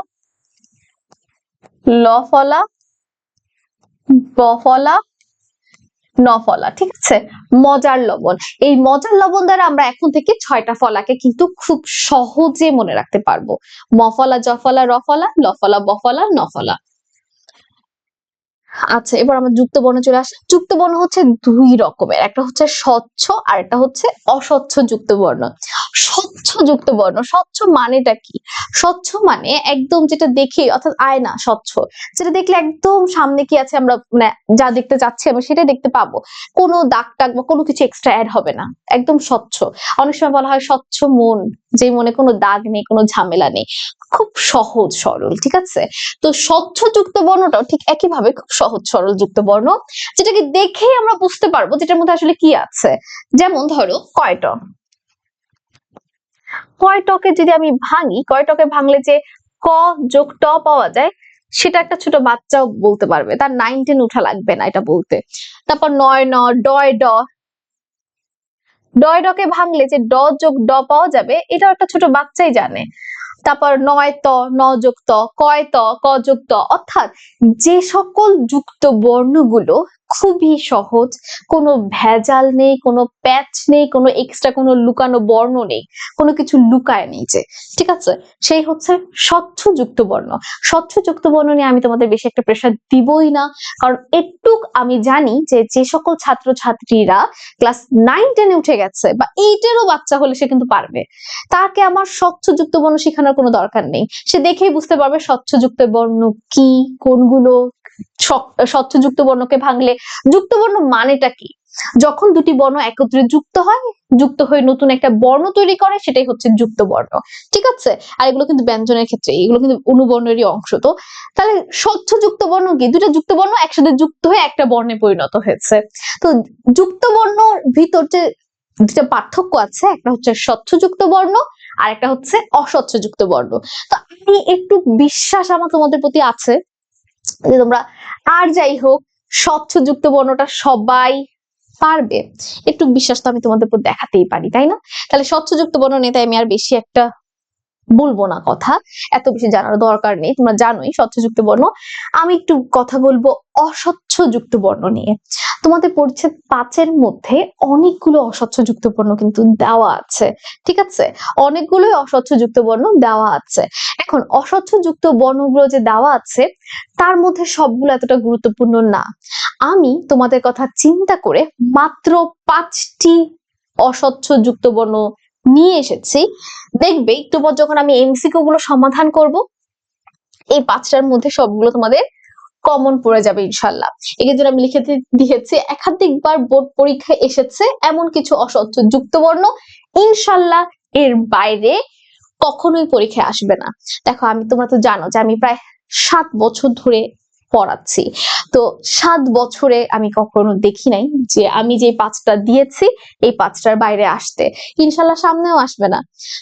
ল ফলা, ব ফলা, ন ফলা, ঠিক আছে। মজার লবণ, এই মজার লবণ দ্বারা আমরা এখন থেকে 6টা ফলাকে কিন্তু খুব সহজে মনে রাখতে পারবো। ম ফলা, জ ফলা, র ফলা, ল ফলা, ব ফলা, ন ফলা। আচ্ছা, এবার আমরা যুক্ত বর্ণ চলে আসি। যুক্ত বর্ণ হচ্ছে 2 রকমের, একটা হচ্ছে স্বচ্ছ আর একটা হচ্ছে অস্বচ্ছ যুক্ত বর্ণ। স্বচ্ছ যুক্ত বর্ণ, স্বচ্ছ মানেটা কি? স্বচ্ছ মানে একদম যেটা দেখে, অর্থাৎ আয়না স্বচ্ছ, যেটা দেখলে একদম সামনে কি আছে আমরা মানে যা দেখতে চাচ্ছি আমরা সেটাই দেখতে পাবো, কোনো দাগ টাগ বা কোনো কিছু এক্সট্রা অ্যাড হবে না, একদম স্বচ্ছ। অনেক সময় বলা হয় স্বচ্ছ মন, যে মনে কোনো দাগ নেই, কোনো ঝামেলা নেই, খুব সহজ সরল, ঠিক আছে? তো স্বচ্ছ যুক্ত বর্ণটাও ঠিক একইভাবে খুব সহজ সরল যুক্ত বর্ণ, যেটাকে দেখেই আমরা বুঝতে পারবো যেটার মধ্যে আসলে কি আছে। যেমন ধরো কয়ট, কয়টকে যদি আমি ভাঙি, কয়টকে ভাঙলে যে ক যোগ ট পাওয়া যায়, সেটা একটা ছোট বাচ্চাও বলতে পারবে, তার 9-10 উঠা লাগবে না এটা বলতে। তারপর নয় ন, ডয় ড, ডয় ডকে ভাঙলে যে ড যোগ ড পাওয়া যাবে, এটাও একটা ছোট বাচ্চাই জানে। তারপর নয় ত, ন যোগ ত, কয় ত, ক যোগ ত, অর্থাৎ যে সকল যুক্ত বর্ণগুলো খুবই সহজ, কোনো ভেজাল নেই, কোনো প্যাচ নেই, কোনো এক্সট্রা কোনো লুকানো বর্ণ নেই, কোনো কিছু লুকায় নেই যে, ঠিক আছে, সেই হচ্ছে স্বচ্ছ যুক্ত বর্ণ। স্বচ্ছ যুক্ত বর্ণ নিয়ে আমি তোমাদের বেশি একটা প্রেশার দিবই না, কারণ একটুক আমি জানি যে যে সকল ছাত্রছাত্রীরা ক্লাস 9-10-এ উঠে গেছে বা 8-এরও বাচ্চা হলে সে কিন্তু পারবে, তাকে আমার স্বচ্ছ যুক্ত বর্ণ শেখানোর কোনো দরকার নেই, সে দেখেই বুঝতে পারবে স্বচ্ছ যুক্ত বর্ণ কি, কোনগুলো। স্বচ্ছ যুক্ত বর্ণকে ভাঙলে যুক্ত বর্ণ মানেটা কি, যখন দুটি বর্ণ একত্রে যুক্ত হয়, যুক্ত হয়ে নতুন একটা বর্ণ তৈরি করে, সেটাই হচ্ছে যুক্ত বর্ণ, ঠিক আছে? আর এগুলো কিন্তু ব্যঞ্জনের ক্ষেত্রে, এগুলো কিন্তু অনুবর্ণেরই অংশ। তো তাহলে স্বচ্ছ যুক্ত বর্ণ কি? দুটো যুক্ত বর্ণ একসাথে যুক্ত হয়ে একটা বর্ণে পরিণত হয়েছে। তো যুক্ত বর্ণর ভিতর যে দুটা পার্থক্য আছে, একটা হচ্ছে স্বচ্ছ যুক্ত বর্ণ আর একটা হচ্ছে অস্বচ্ছ যুক্ত বর্ণ। তো আমি একটু বিশ্বাস আমার তোমাদের প্রতি আছে যে তোমরা, আর যাই হোক, স্বচ্ছ যুক্ত বর্ণটা সবাই পারবে, একটু বিশ্বাস তো আমি তোমাদের উপর দেখাতেই পারি, তাই না? তাহলে স্বচ্ছ যুক্ত বর্ণ নিয়ে তাই আমি আর বেশি একটা বলবো না কথা, এত বেশি জানার দরকার নেই, তোমরা জানোই স্বচ্ছ যুক্ত বর্ণ। আমি একটু কথা বলবো অস্বচ্ছ যুক্ত বর্ণ নিয়ে। তোমাদের পরিচ্ছেদ 5-এর মধ্যে অনেকগুলো অস্বচ্ছ যুক্ত বর্ণ কিন্তু দেওয়া আছে, ঠিক আছে? অনেকগুলোই অস্বচ্ছ যুক্ত বর্ণ দেওয়া আছে। এখন অস্বচ্ছ যুক্ত বর্ণগুলো যে দেওয়া আছে, তার মধ্যে সবগুলো এতটা গুরুত্বপূর্ণ না। আমি তোমাদের কথা চিন্তা করে মাত্র 5টি অস্বচ্ছ যুক্ত বর্ণ নিয়ে এসেছি। দেখবে একটু পর যখন আমি এমসিকিউ গুলো সমাধান করব, এই 5টার মধ্যে সবগুলো তোমাদের কমন পড়ে যাবে ইনশাল্লাহ। এক্ষেত্রে আমি লিখে দিয়েছি একাধিকবার বোর্ড পরীক্ষায় এসেছে এমন কিছু অস্বচ্ছ যুক্ত বর্ণ, ইনশাল্লাহ এর বাইরে কখনোই পরীক্ষায় আসবে না। দেখো আমি, তোমরা তো জানো যে আমি প্রায় 7 বছর ধরে পড়াচ্ছি, তো 7 বছরে আমি কখনো দেখি নাই যে আমি যে 5টা দিয়েছি এই 5টার বাইরে আসতে, ইনশাল্লাহ সামনেও আসবে না।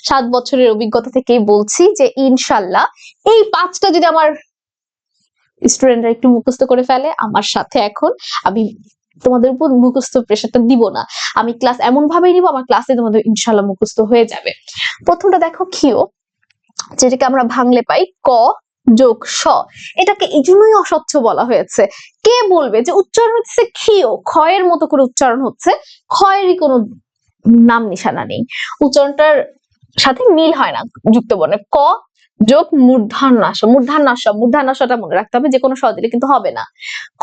7 বছরের অভিজ্ঞতা থেকেই বলছি যে ইনশাল্লাহ এই 5টা যদি আমার স্টুডেন্টরা একটু মুখস্থ করে ফেলে আমার সাথে, এখন আমি তোমাদের উপর মুখস্থ প্রেশারটা দিব না, আমি ক্লাস এমন ভাবেই নিব আমার ক্লাসে তোমাদের ইনশাল্লাহ মুখস্থ হয়ে যাবে। প্রথমটা দেখো ক্ষীয়, যেটাকে আমরা ভাঙলে পাই ক যোগ স, এটাকে এই জন্যই অস্বচ্ছ বলা হয়েছে। কে বলবে যে উচ্চারণ হচ্ছে ক্ষীয়, ক্ষয়ের মতো করে উচ্চারণ হচ্ছে, ক্ষয়েরই কোনো নাম নিশানা নেই, উচ্চারণটার সাথে মিল হয় না যুক্ত বর্ণে। ক যোগ মূর্ধন্যাস, মূর্ধন্যাস, মূর্ধন্যাসটা মনে রাখতে হবে, যে কোনো স দিলে কিন্তু হবে না।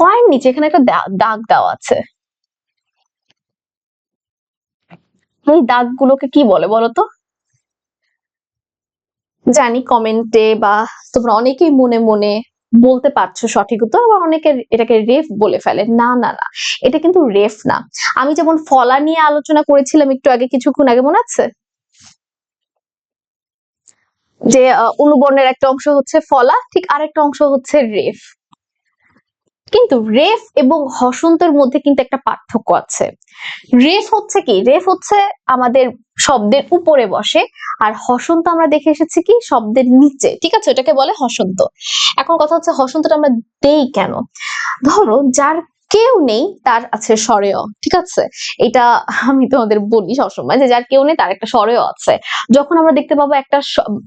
কয়ের নিচে এখানে একটা দাগ দেওয়া আছে, এই দাগগুলোকে কি বলে বলতো? জানি কমেন্টে বা তোমরা অনেকেই মনে মনে বলতে পারছো সঠিক উত্তর, আবার অনেকে এটাকে রেফ বলে ফেলে। না না না, এটা কিন্তু রেফ না। আমি যেমন ফলা নিয়ে আলোচনা করেছিলাম একটু আগে, কিছুক্ষণ আগে, মনে আছে যে অনুবর্ণের একটা অংশ হচ্ছে ফলা, ঠিক আরেকটা অংশ হচ্ছে রেফ। কিন্তু রেফ এবং হসন্তের মধ্যে কিন্তু একটা পার্থক্য আছে। রেফ হচ্ছে কি, রেফ হচ্ছে আমাদের শব্দের উপরে বসে, আর হসন্ত আমরা দেখে এসেছি কি শব্দের নিচে, ঠিক আছে, এটাকে বলে হসন্ত। এখন কথা হচ্ছে হসন্তটা আমরা দেই কেন? ধরো যার কেউ নেই তার আছে স্বরেয়, ঠিক আছে, এটা আমি তোমাদের বলি সবসময় যে যার কেউ নেই তার একটা স্বরেয় আছে। যখন আমরা দেখতে পাবো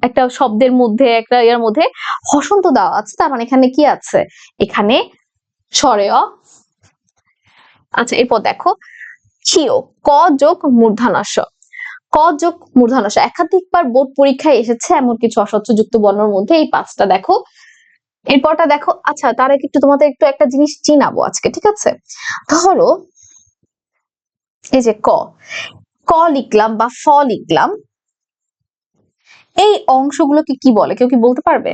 একটা শব্দের মধ্যে, একটা ইয়ার মধ্যে হসন্ত দেওয়া আছে, তার মানে এখানে কি আছে? এখানে স্বরেয়। আচ্ছা এরপর দেখো ক্ষীয়, ক যোগ মূর্ধন্যাস, ক যোগ মূর্ধন্যাস একাধিকবার বোর্ড পরীক্ষায় এসেছে এমন কিছু অস্বচ্ছ যুক্ত বর্ণের মধ্যে এই 5টা দেখো। এরপরটা দেখো, আচ্ছা তার আগে একটু তোমাদের একটু একটা জিনিস চিনাবো আজকে, ঠিক আছে? ধরো এই যে ক, ক লিখলাম বা ফ লিখলাম, এই অংশগুলোকে কি বলে, কেউ কি বলতে পারবে?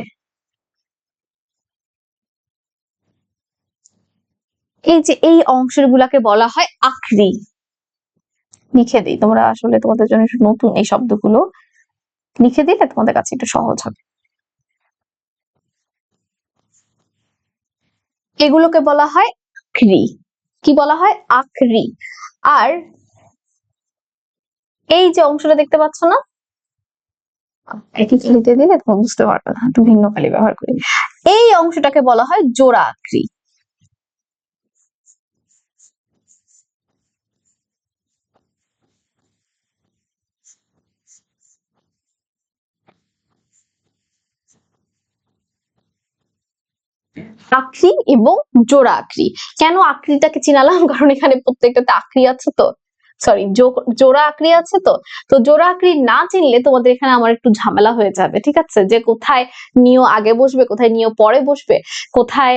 এই যে এই অংশগুলাকে বলা হয় আকরি। লিখে দিই, তোমরা আসলে তোমাদের জন্য নতুন এই শব্দগুলো, লিখে দিলে তোমাদের কাছে একটু সহজ হবে। এগুলোকে বলা হয় আকরি। কি বলা হয়? আকরি। আর এই যে অংশটা দেখতে পাচ্ছ না, একই কালিতে দিলে তোমরা বুঝতে পারবে না, একটু ভিন্ন কালি ব্যবহার করি। এই অংশটাকে বলা হয় জোড়া আকরি। আকরি এবং জোড়া আকরি। কেন আকরিটাকে চিনালাম? কারণ এখানে প্রত্যেকটাতে আকরি আছে তো, সরি জোড়া আকরি আছে তো। তো জোড়া আকরি না চিনলে তোমাদের এখানে আমার একটু ঝামেলা হয়ে যাবে, ঠিক আছে? যে কোথায় নিয় আগে বসবে, কোথায় নিয় পরে বসবে, কোথায়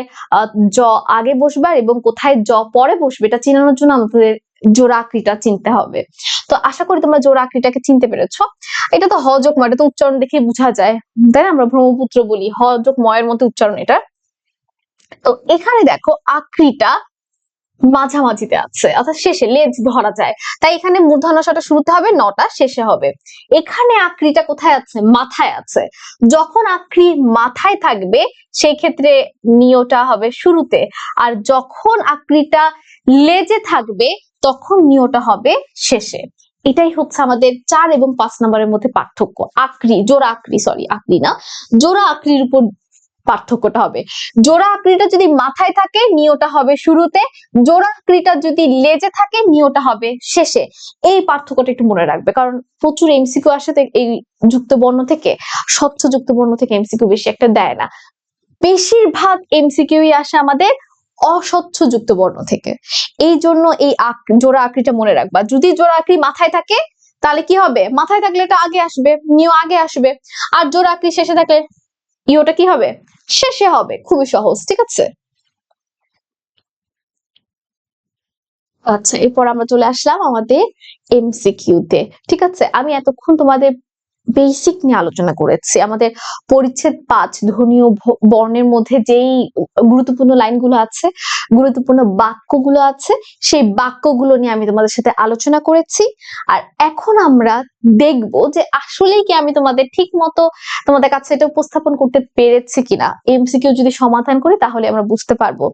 জ আগে বসবে এবং কোথায় জ পরে বসবে, এটা চিনানোর জন্য আমাদের জোড়া আকরিটা চিনতে হবে। তো আশা করি তোমরা জোড়া আকরিটাকে চিনতে পেরেছো। এটা তো হ যোগ ম, এটা তো উচ্চারণ দেখে বোঝা যায়, তাই না? আমরা ব্রহ্মপুত্র বলি, হ যোগ ময়ের মতো উচ্চারণ এটা। তো এখানে দেখো আকরিটা মাঝামাঝিতে আছে, অর্থাৎ শেষে, লেজ ধরা যায়, তাই এখানে মূর্ধন্যটা শুরুতে হবে, নটা শেষে হবে। এখানে আকরিটা কোথায় আছে? মাথায় আছে। যখন আকরি মাথায় থাকবে সেই ক্ষেত্রে নিয়টা হবে শুরুতে, আর যখন আকরিটা লেজে থাকবে তখন নিয়টা হবে শেষে। এটাই হচ্ছে আমাদের 4 এবং 5 নম্বরের মধ্যে পার্থক্য। আকরি, জোড়া আকরি, সরি আকরি না, জোড়া আকরির উপর পার্থক্যটা হবে। জোড়া আকৃতিটা যদি মাথায় থাকে নিয়টা হবে শুরুতে, জোড়া আকৃতিটা যদি লেজে থাকে নিয়টা হবে শেষে। এই পার্থক্যটা একটু মনে রাখবে, কারণ প্রচুর এমসিকিউ আসে এই যুক্ত বর্ণ থেকে, স্বচ্ছ যুক্ত বর্ণ থেকে এমসিকিউ বেশি একটা দেয় না। বেশিরভাগ এমসিকিউই আসে আমাদের অস্বচ্ছ যুক্ত বর্ণ থেকে। এই জন্য এই জোড়া আকৃতিটা মনে রাখবা। যদি জোড়া আকৃতি মাথায় থাকে তাহলে কি হবে? মাথায় থাকলে এটা আগে আসবে, নিয় আগে আসবে। আর জোড়া আকৃতি শেষে থাকলে ইওটা কি হবে? শেষে হবে। খুবই সহজ, ঠিক আছে? আচ্ছা, এরপর আমরা চলে আসলাম আমাদের এমসিকিউ তে। ঠিক আছে, আমি এতক্ষণ তোমাদের বেসিক নিয়ে আলোচনা করেছি। আমাদের পরিচ্ছেদ 5 ধ্বনি ও বর্ণের মধ্যে যেই গুরুত্বপূর্ণ লাইনগুলো আছে, গুরুত্বপূর্ণ বাক্যগুলো আছে, সেই বাক্যগুলো নিয়ে আমি তোমাদের সাথে আলোচনা করেছি। আর এখন আমরা দেখব যে আসলেই কি আমি তোমাদের ঠিক মতো তোমাদের কাছে এটা উপস্থাপন করতে পেরেছি কিনা। এমসিকিউ যদি সমাধান করি তাহলে আমরা বুঝতে পারবো।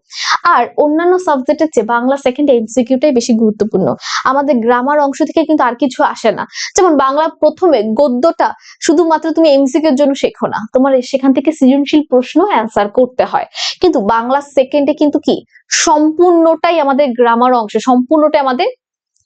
আর অন্যান্য সাবজেক্টের চেয়ে বাংলা সেকেন্ড এমসিকিউটাই বেশি গুরুত্বপূর্ণ। আমাদের গ্রামার অংশ থেকে কিন্তু আর কিছু আসে না। যেমন বাংলা প্রথমে গদ্যটা শুধুমাত্র তুমি এমসিকিউর জন্য শেখো না, তোমার সেখান থেকে সৃজনশীল প্রশ্ন অ্যান্সার করতে হয়। কিন্তু বাংলা সেকেন্ডে কিন্তু কি সম্পূর্ণটাই আমাদের গ্রামার অংশ, সম্পূর্ণটাই আমাদের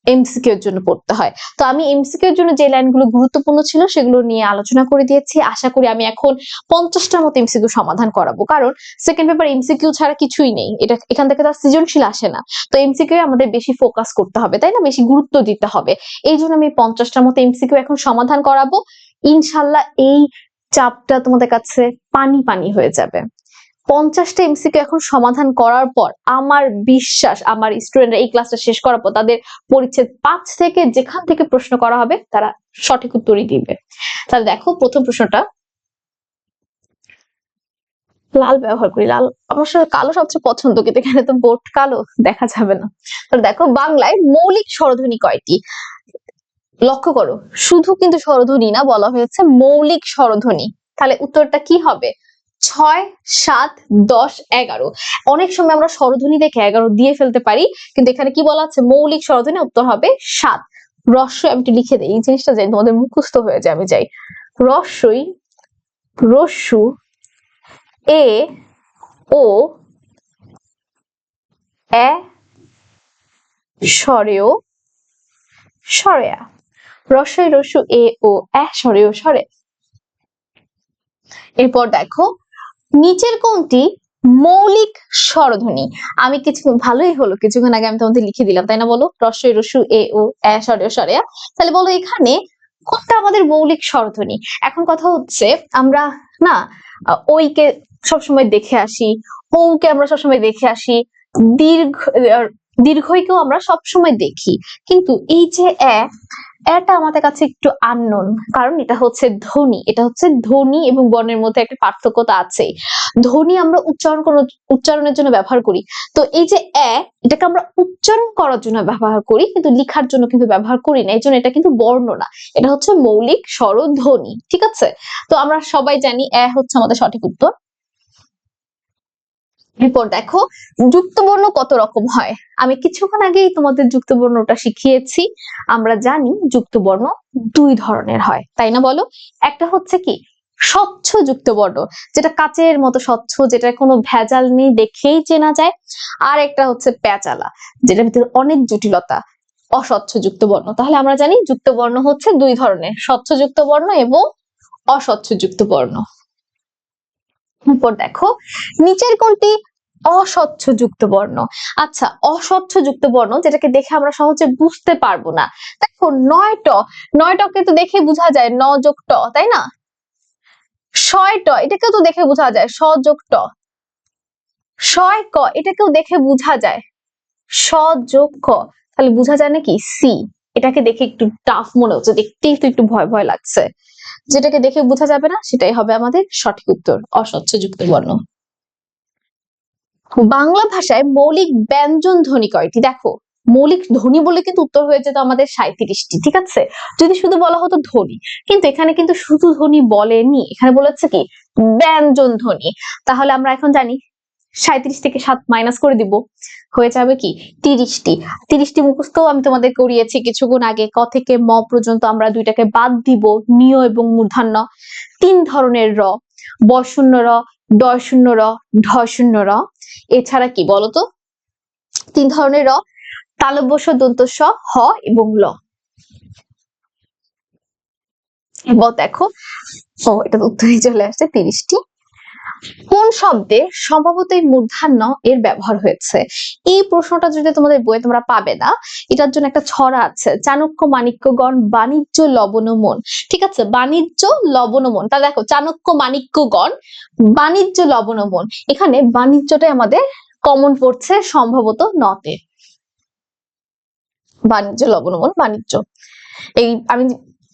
এমসিকিউ এর জন্য পড়তে হয়। তো আমি এমসিকিউ এর জন্য যে লাইনগুলো গুরুত্বপূর্ণ ছিল সেগুলো নিয়ে আলোচনা করে দিয়েছি। আশা করি আমি এখন 50টার মতো এমসিকিউ সমাধান করাবো, কারণ সেকেন্ড পেপার এমসিকিউ ছাড়া কিছুই নেই, এটা এখান থেকে তার সৃজনশীল আসে না। তো এমসিকিউ আমাদের বেশি ফোকাস করতে হবে, তাই না? বেশি গুরুত্ব দিতে হবে। এই জন্য আমি 50টার মতো এমসিকিউ এখন সমাধান করাবো। ইনশাল্লাহ এই চাপটা তোমাদের কাছে পানি পানি হয়ে যাবে। 50টা এমসিকিউ এখন সমাধান করার পর আমার বিশ্বাস, আমার স্টুডেন্টরা এই ক্লাসটা শেষ করার পর তাদের পরিচ্ছেদ 5 থেকে যেখান থেকে প্রশ্ন করা হবে তারা সঠিক উত্তরই দিবে। তাহলে দেখো, প্রথম প্রশ্নটা, লাল ব্যবহার করি, লাল আমার সাথে কালো সবচেয়ে পছন্দ, কিন্তু এখানে তো বোর্ড কালো, দেখা যাবে না। তাহলে দেখো, বাংলায় মৌলিক স্বরধ্বনি কয়টি? লক্ষ্য করো, শুধু কিন্তু স্বরধ্বনি না, বলা হয়েছে মৌলিক স্বরধ্বনি। তাহলে উত্তরটা কি হবে? 6, 7, 10, 11। অনেক সময় আমরা স্বরধ্বনি দেখে 11 দিয়ে ফেলতে পারি, কিন্তু এখানে কি বলা আছে? মৌলিক স্বরধ্বনি। উত্তর হবে 7। রস্বই, আমি একটু লিখে দিই, এই জিনিসটা যাই তোমাদের মুখস্থ হয়ে যায়, আমি যাই। রস্বই, রস্যু, এ, ও, এ, স্বরেও, স্বরেয়া। রস্বই, রস্যু, এ, ও, এ, স্বরেও, স্বরে। এরপর দেখো, নিচের কোনটি মৌলিক স্বরধ্বনি? আমি কিছু ভালোই হলো, কিছুক্ষণ আগে আমি তোমাদের লিখে দিলাম, তাই না? বলো, রস্বই, রস্যু, এ, ও, এ, স্বরেও, স্বরেয়া। তাহলে বলো এখানে কোনটা আমাদের মৌলিক স্বরধ্বনি? এখন কথা হচ্ছে, আমরা না ওইকে সবসময় দেখে আসি, ওকে আমরা সবসময় দেখে আসি, দীর্ঘ দীর্ঘইকেও আমরা সবসময় দেখি, কিন্তু এই যে এটা আমাদের কাছে একটু আননোন, কারণ এটা হচ্ছে ধ্বনি। এটা হচ্ছে ধ্বনি এবং বর্ণের মধ্যে একটা পার্থক্যতা আছে। ধ্বনি আমরা উচ্চারণের জন্য ব্যবহার করি। তো এই যে এটাকে আমরা উচ্চারণ করার জন্য ব্যবহার করি, কিন্তু লিখার জন্য কিন্তু ব্যবহার করি না। এই জন্য এটা কিন্তু বর্ণ না, এটা হচ্ছে মৌলিক স্বরধ্বনি। ঠিক আছে, তো আমরা সবাই জানি হচ্ছে আমাদের সঠিক উত্তর। এরপর দেখো যুক্তবর্ণ কত রকম হয়। আমি কিছুক্ষণ আগেই তোমাদের যুক্তবর্ণটা শিখিয়েছি। আমরা জানি যুক্তবর্ণ দুই ধরনের হয়, তাই না বলো? একটা হচ্ছে কি স্বচ্ছ যুক্তবর্ণ, যেটা কাচের মতো স্বচ্ছ, যেটা কোনো ভেজাল নেই, দেখেই চেনা যায়। আর একটা হচ্ছে পেঁচালা, যেটার ভিতরে অনেক জটিলতা, অস্বচ্ছ যুক্তবর্ণ। তাহলে আমরা জানি যুক্তবর্ণ হচ্ছে দুই ধরনের, স্বচ্ছ যুক্তবর্ণ এবং অস্বচ্ছ যুক্তবর্ণ। এরপর দেখো নিচের কোনটি অস্বচ্ছ যুক্ত বর্ণ। আচ্ছা, অস্বচ্ছ যুক্ত বর্ণ যেটাকে দেখে আমরা সহজে বুঝতে পারবো না। দেখো নয়টকে তো দেখে বোঝা যায় ন যোগ ট, তাই না? ট এটাকেও তো দেখে বোঝা যায় স যোগ ট। ক এটাকেও দেখে বোঝা যায় স যোগ ক। তাহলে বোঝা যায় নাকি সি? এটাকে দেখে একটু টাফ মনে হচ্ছে, দেখতেই তো একটু ভয় ভয় লাগছে। যেটাকে দেখে বোঝা যাবে না সেটাই হবে আমাদের সঠিক উত্তর, অস্বচ্ছ যুক্ত বর্ণ। বাংলা ভাষায় মৌলিক ব্যঞ্জন ধ্বনি কয়টি? দেখো মৌলিক ধ্বনি বলে কিন্তু উত্তর হয়ে যেত আমাদের 37টি। ঠিক আছে, যদি শুধু বলা হতো ধ্বনি, কিন্তু এখানে কিন্তু শুধু ধ্বনি বলেনি, এখানে বলেছে কি ব্যঞ্জন ধ্বনি। তাহলে আমরা এখন জানি 37 থেকে 7 মাইনাস করে দিব, হয়ে যাবে কি 30টি। 30টি মুখস্থ আমি তোমাদের করিয়েছি কিছুক্ষণ আগে। ক থেকে ম পর্যন্ত আমরা দুইটাকে বাদ দিব, নিয় এবং মূর্ধন্য। 3 ধরনের র, বশূন্য র, ডশূন্য র, ঢশূন্য র। এছাড়া কি বলতো 3 ধরনের র, তালব্য শ, দন্ত স, হ এবং ল। এবার দেখো এটা উত্তরে চলে আসছে 30টি। কোন শব্দে সম্ভবত এই মূর্ধন্য এর ব্যবহার হয়েছে? এই প্রশ্নটা যদি তোমাদের বইয়ে তোমরা পাবে না। এটার জন্য একটা ছড়া আছে, চাণক্য মাণিক্যগণ বাণিজ্য লবণমন। ঠিক আছে, বাণিজ্য লবণমন। তা দেখো চাণক্য মাণিক্যগণ বাণিজ্য লবণমন, এখানে বাণিজ্যটাই আমাদের কমন পড়ছে সম্ভবত নতে। বাণিজ্য লবণমন, বাণিজ্য। এই আমি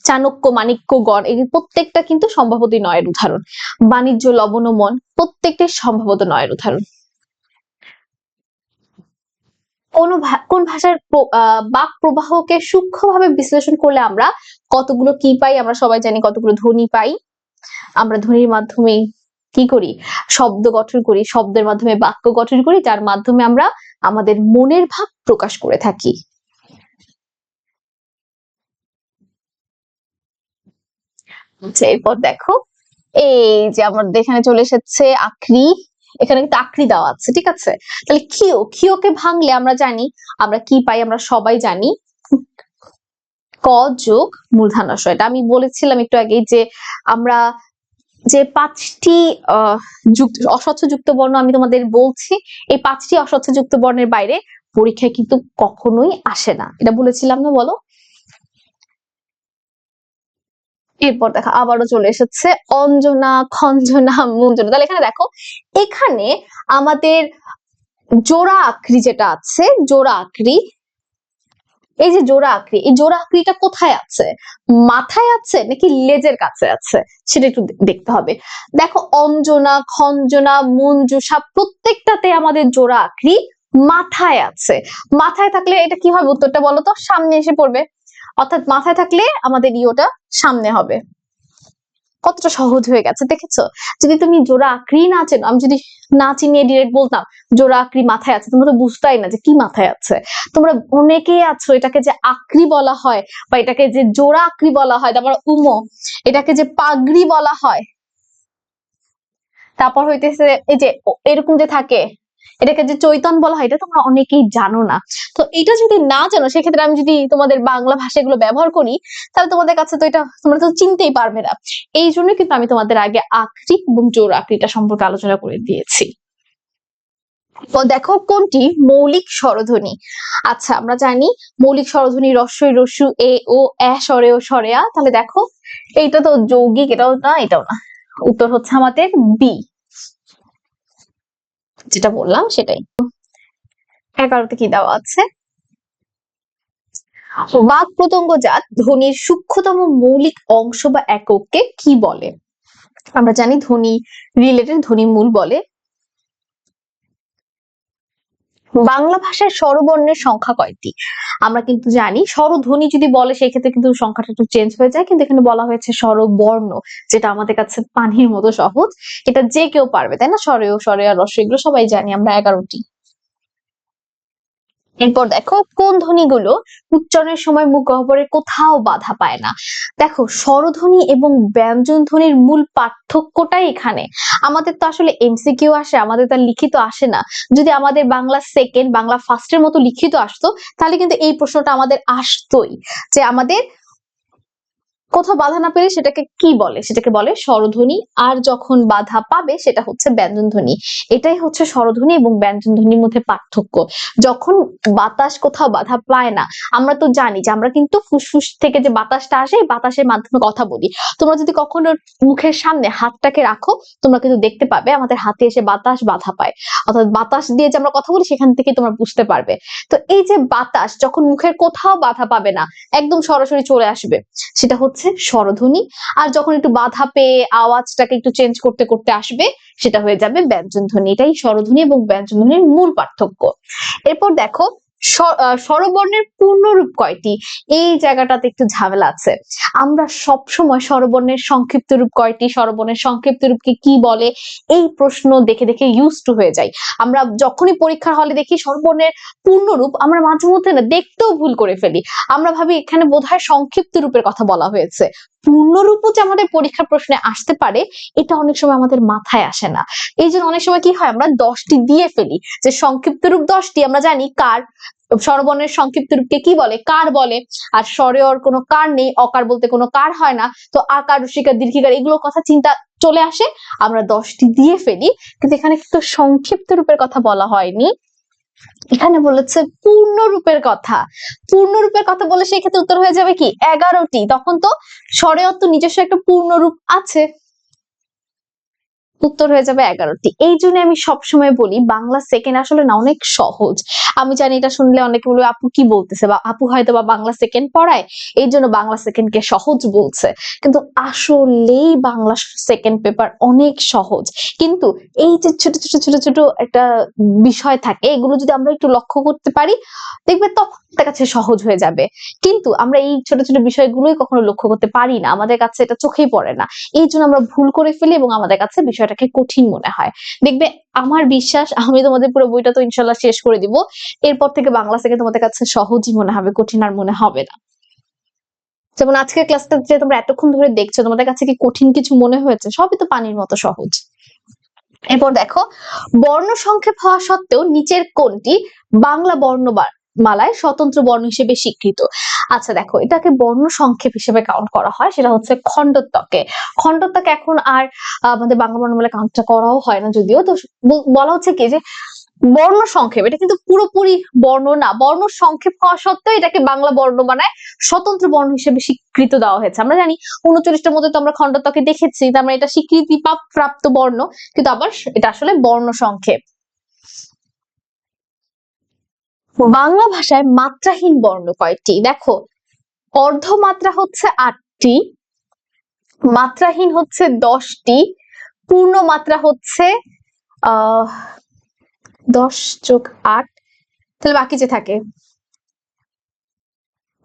চাণক্য মাণিক্যগণ এই প্রত্যেকটা কিন্তু সম্ভবতই নয়ের উদাহরণ। বাণিজ্য লবণমন প্রত্যেকটাই সম্ভবত নয়ের উদাহরণ। কোন ভাষার বাক প্রবাহকে সূক্ষ্মভাবে বিশ্লেষণ করলে আমরা কতগুলো কি পাই? আমরা সবাই জানি কতগুলো ধ্বনি পাই। আমরা ধ্বনির মাধ্যমে কি করি? শব্দ গঠন করি, শব্দের মাধ্যমে বাক্য গঠন করি, যার মাধ্যমে আমরা আমাদের মনের ভাব প্রকাশ করে থাকি। এরপর দেখো এই যে আমাদের এখানে চলে এসেছে আক্রি। এখানে কিন্তু আক্রি দেওয়া আছে। ঠিক আছে, তাহলে খিওকে ভাঙলে আমরা জানি আমরা কি পাই? আমরা সবাই জানি ক যোগ মূর্ধন্য ষ। এটা আমি বলেছিলাম একটু আগে যে আমরা যে 5টি অস্বচ্ছ যুক্ত বর্ণ আমি তোমাদের বলছি, এই 5টি অস্বচ্ছ যুক্ত বর্ণের বাইরে পরীক্ষায় কিন্তু কখনোই আসে না, এটা বলেছিলাম না বলো? এরপর দেখো আবারও চলে এসেছে অঞ্জনা, খঞ্জনা, মুঞ্জনা। তাহলে এখানে দেখো এখানে আমাদের জোড়া আক্রি যেটা আছে, জোড়া আক্রি, এই যে জোড়া আক্রি, এই জোড়া আক্রিটা কোথায় আছে? মাথায় আছে নাকি লেজের কাছে আছে? সেটা একটু দেখতে হবে। দেখো অঞ্জনা, খঞ্জনা, মঞ্জুষা প্রত্যেকটাতে আমাদের জোড়া আক্রি মাথায় আছে। মাথায় থাকলে এটা কি হবে? উত্তরটা বলো তো, সামনে এসে পড়বে। অর্থাৎ মাথায় থাকলে আমাদের ইওটা সামনে হবে। কতটা সহজ হয়ে গেছে দেখেছো? যদি তুমি জোড়া আক্রি না চেনো, আমি যদি না চিনিয়ে ডিরেক্ট বলতাম জোড়া আক্রি মাথায় আছে, তোমরা তো বুঝতাই না যে কি মাথায় আছে। তোমরা অনেকেই আছো এটাকে যে আক্রি বলা হয়, বা এটাকে যে জোড়া আক্রি বলা হয়, তারপর এটাকে যে পাগড়ি বলা হয়, তারপর হইতেছে এই যে এরকম যে থাকে এটাকে যে চৈতন বলা হয়, এটা তোমরা অনেকেই জানো না। তো এটা যদি না জানো, সেক্ষেত্রে আমি যদি তোমাদের বাংলা ভাষা এগুলো ব্যবহার করি, তাহলে তোমাদের কাছে তো এটা তোমরা তো চিনতেই পারবে না। এই জন্য কিন্তু আমি তোমাদের আগে আক্রি এবং জোড় আক্রিটা সম্পর্কে আলোচনা করে দিয়েছি। তো দেখো কোনটি মৌলিক স্বরধ্বনি? আচ্ছা আমরা জানি মৌলিক স্বরধ্বনি রস্বই রস্যু এ ও স্বরে ও স্বরে আ। তাহলে দেখো এইটা তো যৌগিক, এটাও না এটাও না, উত্তর হচ্ছে আমাদের বি, যেটা বললাম সেটাই। 11তে কি দেওয়া আছে? বাক প্রত্যঙ্গজাত ধ্বনির সূক্ষ্মতম মৌলিক অংশ বা একককে কি বলে? আমরা জানি ধ্বনি রিলেটেড ধ্বনি মূল বলে। বাংলা ভাষায় স্বরবর্ণের সংখ্যা কয়টি? আমরা কিন্তু জানি স্বরধ্বনি যদি বলে সেক্ষেত্রে কিন্তু সংখ্যাটা একটু চেঞ্জ হয়ে যায়, কিন্তু এখানে বলা হয়েছে স্বরবর্ণ, যেটা আমাদের কাছে পানির মতো সহজ। এটা যে কেউ পারবে, তাই না? স্বরেয়, স্বরেয়া, রস্য এগুলো সবাই জানি আমরা, 11টি। এরপর দেখো কোন ধ্বনিগুলো উচ্চারণের সময় মুখ গহ্বরের কোথাও বাধা পায় না। দেখো স্বরধ্বনি এবং ব্যঞ্জন ধ্বনির মূল পার্থক্যটাই এখানে। আমাদের তো আসলে এমসিকিউ আসে, আমাদের তার লিখিত আসে না। যদি আমাদের বাংলা সেকেন্ড, বাংলা ফার্স্টের মতো লিখিত আসতো তাহলে কিন্তু এই প্রশ্নটা আমাদের আসতোই, যে আমাদের কোথাও বাধা না পেলে সেটাকে কি বলে? সেটাকে বলে স্বরধ্বনি। আর যখন বাধা পাবে সেটা হচ্ছে ব্যঞ্জন ধ্বনি। এটাই হচ্ছে স্বরধ্বনি এবং ব্যঞ্জন ধ্বনির মধ্যে পার্থক্য। যখন বাতাস কোথাও বাধা পায় না, আমরা তো জানি যে আমরা কিন্তু ফুসফুস থেকে যে বাতাসটা আসে এই বাতাসের মাধ্যমে কথা বলি। তোমরা যদি কখনো মুখের সামনে হাতটাকে রাখো, তোমরা কিন্তু দেখতে পাবে আমাদের হাতে এসে বাতাস বাধা পায়, অর্থাৎ বাতাস দিয়ে যে আমরা কথা বলি সেখান থেকে তোমরা বুঝতে পারবে। তো এই যে বাতাস যখন মুখের কোথাও বাধা পাবে না, একদম সরাসরি চলে আসবে, সেটা হচ্ছে স্বরধ্বনি। আর যখন একটু বাধা পেয়ে আওয়াজটাকে একটু চেঞ্জ করতে করতে আসবে, সেটা হয়ে যাবে ব্যঞ্জন ধ্বনি। এটাই স্বরধ্বনি এবং ব্যঞ্জন ধ্বনির মূল পার্থক্য। এরপর দেখো স্বরবর্ণের পূর্ণরূপ কয়টি? এই জায়গাটাতে একটু ঝামেলা আছে। আমরা সব সময় স্বরবর্ণের সংক্ষিপ্ত রূপ কয়টি, স্বরবর্ণের সংক্ষিপ্ত রূপকে কি বলে, এই প্রশ্ন দেখে দেখে ইউজড টু হয়ে যাই। আমরা যখনই পরীক্ষার হলে দেখি স্বরবর্ণের পূর্ণরূপ, আমরা মাঝে মধ্যে না দেখতেও ভুল করে ফেলি। আমরা ভাবি এখানে বোধহয় সংক্ষিপ্ত রূপের কথা বলা হয়েছে। পূর্ণরূপও যে আমাদের পরীক্ষার প্রশ্নে আসতে পারে, এটা অনেক সময় আমাদের মাথায় আসে না। এই জন্য অনেক সময় কি হয়, আমরা 10টি দিয়ে ফেলি, যে সংক্ষিপ্ত রূপ 10টি। আমরা জানি কার, স্বরবর্ণের সংক্ষিপ্ত রূপকে কি বলে? কার বলে। আর স্বরের কোনো কার নেই, অকার বলতে কোনো কার হয় না, তো আকার, রসিকার, দীর্ঘিকার এগুলোর কথা চিন্তা চলে আসে, আমরা 10টি দিয়ে ফেলি। কিন্তু এখানে কিন্তু সংক্ষিপ্ত রূপের কথা বলা হয়নি, এখানে বলেছে পূর্ণরূপের কথা। পূর্ণরূপের কথা বলে সেই ক্ষেত্রে উত্তর হয়ে যাবে কি 11টি। তখন তো স্বরের তো নিজস্ব একটা পূর্ণরূপ আছে, উত্তর হয়ে যাবে 11টি। এই জন্য আমি সবসময় বলি বাংলা সেকেন্ড আসলে না অনেক সহজ। আমি জানি এটা শুনলে অনেকে বলবে আপু কি বলতেছে, বা আপু হয়তো বা বাংলা সেকেন্ড পড়ায় এই জন্য বাংলা সেকেন্ডকে সহজ বলছে, কিন্তু আসলেই বাংলা সেকেন্ড পেপার অনেক সহজ। কিন্তু এই যে ছোট ছোট ছোট ছোট একটা বিষয় থাকে, এগুলো যদি আমরা একটু লক্ষ্য করতে পারি, দেখবে তখন তার কাছে সহজ হয়ে যাবে। কিন্তু আমরা এই ছোট ছোট বিষয়গুলোই কখনো লক্ষ্য করতে পারি না, আমাদের কাছে এটা চোখেই পড়ে না। এই জন্য আমরা ভুল করে ফেলি এবং আমাদের কাছে বিষয়টাকে কঠিন মনে হয়। দেখবে আমার বিশ্বাস আমি তোমাদের পুরো বইটা তো ইনশাল্লাহ শেষ করে দিব, এরপর থেকে বাংলা থেকে তোমাদের কাছে সহজই মনে হবে, কঠিন আর মনে হবে না। যেমন আজকের ক্লাসটা যে তোমরা এতক্ষণ ধরে দেখছো, তোমাদের কাছে কি কঠিন কিছু মনে হয়েছে? সবই তো পানির মতো সহজ। এরপর দেখো বর্ণ সংক্ষেপ হওয়া সত্ত্বেও নিচের কোনটি বাংলা বর্ণমালায় স্বতন্ত্র বর্ণ হিসেবে স্বীকৃত? আচ্ছা দেখো, এটাকে বর্ণ সংক্ষেপ হিসেবে কাউন্ট করা হয়, সেটা হচ্ছে খণ্ডত্বকে। খণ্ডত্বকে এখন আর আমাদের বাংলা বর্ণমালায় কাউন্টটা করাও হয় না যদিও। তো বলা হচ্ছে কি যে বর্ণ সংক্ষেপ, এটা কিন্তু পুরোপুরি বর্ণ না, বর্ণ সংক্ষেপ হওয়া সত্ত্বেও এটাকে বাংলা বর্ণমালায় স্বতন্ত্র বর্ণ হিসেবে স্বীকৃত দেওয়া হয়েছে। আমরা জানি 39টার মধ্যে তো আমরা খণ্ডত্বকে দেখেছি, তার মানে এটা স্বীকৃতি প্রাপ্ত বর্ণ, কিন্তু আবার এটা আসলে বর্ণ সংক্ষেপ। বাংলা ভাষায় মাত্রাহীন বর্ণ কয়টি? দেখো অর্ধমাত্রা হচ্ছে 8টি, মাত্রাহীন হচ্ছে 10টি, পূর্ণ মাত্রা হচ্ছে 10+8, তাহলে বাকি যে থাকে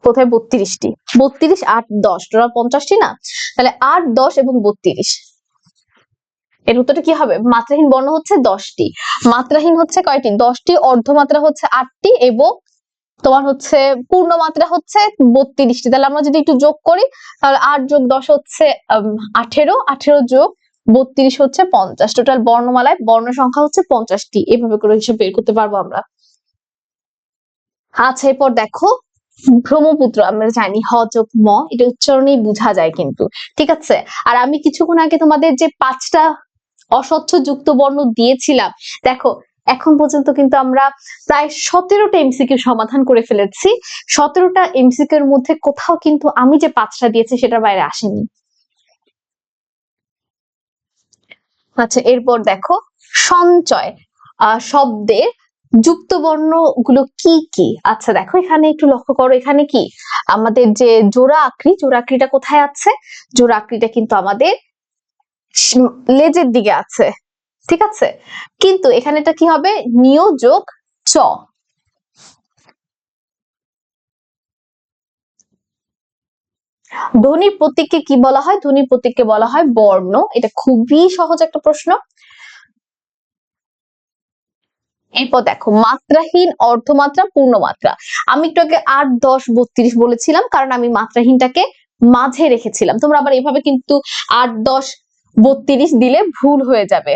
কোথায় 32টি, 32, 8, 10 টোটাল 50টি না, তাহলে 8, 10 এবং 32। এর উত্তরটা কি হবে? মাত্রাহীন বর্ণ হচ্ছে 10টি, মাত্রাহীন হচ্ছে কয়টি? 10টি, অর্ধমাত্রা হচ্ছে 8টি এবং তোমার হচ্ছে পূর্ণ মাত্রা হচ্ছে 32টি। তাহলে আমরা যদি একটু যোগ করি তাহলে 8+10 হচ্ছে 18, 18 যোগ 32 হচ্ছে 50। টোটাল বর্ণমালায় বর্ণ সংখ্যা হচ্ছে 50টি। এভাবে করে হিসেব বের করতে পারবো আমরা। আচ্ছা এরপর দেখো ব্রহ্মপুত্র, আমরা জানি হ যোগ ম, এটা উচ্চারণেই বোঝা যায় কিন্তু, ঠিক আছে? আর আমি কিছুক্ষণ আগে তোমাদের যে 5টা অস্বচ্ছ যুক্ত বর্ণ দিয়েছিলাম, দেখো এখন পর্যন্ত কিন্তু আমরা প্রায় 17টা এমসিকিউ সমাধান করে ফেলেছি। 17টা এমসিকিউ এর মধ্যে কোথাও কিন্তু আমি যে 5টা দিয়েছি সেটার বাইরে আসেনি। আচ্ছা এরপর দেখো সঞ্চয় শব্দের যুক্ত বর্ণ গুলো কি কি? আচ্ছা দেখো এখানে একটু লক্ষ্য করো, এখানে কি আমাদের যে জোড়া আকৃতিটা কোথায় আছে? জোড়া আকৃতিটা কিন্তু আমাদের লেজের দিকে আছে, ঠিক আছে। কিন্তু এখানে এটা কি হবে? নিয় যোগ চ। ধ্বনির প্রতীককে কি বলা হয়? ধ্বনির প্রতীককে বলা হয় বর্ণ। এটা খুবই সহজ একটা প্রশ্ন। এরপর দেখো মাত্রাহীন, অর্ধমাত্রা, পূর্ণমাত্রা। আমি একটু আগে 8, 10, 32 বলেছিলাম, কারণ আমি মাত্রাহীনটাকে মাঝে রেখেছিলাম। তোমরা আবার এভাবে কিন্তু 8, 10, 32 দিলে ভুল হয়ে যাবে।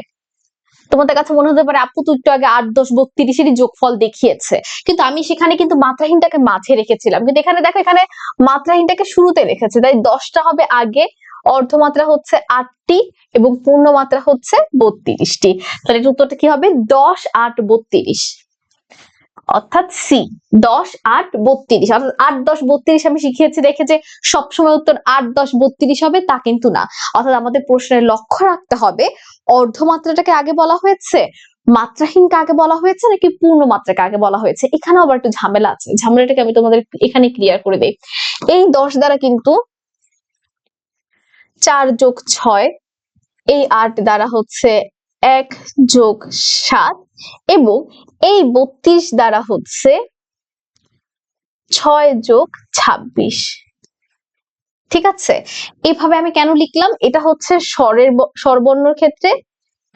তোমাদের কাছে মনে হতে পারে আপু তো একটু আগে 8, 10, 32-এরই যোগফল দেখিয়েছে, কিন্তু আমি সেখানে কিন্তু মাত্রাহীনটাকে মাঝে রেখেছিলাম। কিন্তু এখানে দেখো, এখানে মাত্রাহীনটাকে শুরুতে রেখেছে, তাই 10টা হবে আগে, অর্ধমাত্রা হচ্ছে 8টি এবং পূর্ণমাত্রা হচ্ছে 32টি। তাহলে এর উত্তরটা কি হবে? 10, 8, 32, অর্থাৎ সি। 10, 8, 32, অর্থাৎ 8, 10, 32 আমি শিখিয়েছি দেখে যে সবসময় উত্তর 8, 10, 32 হবে তা কিন্তু না। অর্থাৎ আমাদের প্রশ্নের লক্ষ্য রাখতে হবে অর্ধমাত্রাটাকে আগে বলা হয়েছে, মাত্রাহীনকে আগে বলা হয়েছে, নাকি পূর্ণমাত্রাকে আগে বলা হয়েছে। এখানেও আবার একটু ঝামেলা আছে, ঝামেলাটাকে আমি তোমাদের এখানে ক্লিয়ার করে দিই। এই 10 দ্বারা কিন্তু 4 যোগ 6, এই 8 দ্বারা হচ্ছে 1 যোগ 7, এবং এই 32 দ্বারা হচ্ছে 6 যোগ 26, ঠিক আছে। এইভাবে আমি কেন লিখলাম? এটা হচ্ছে স্বরবর্ণের ক্ষেত্রে,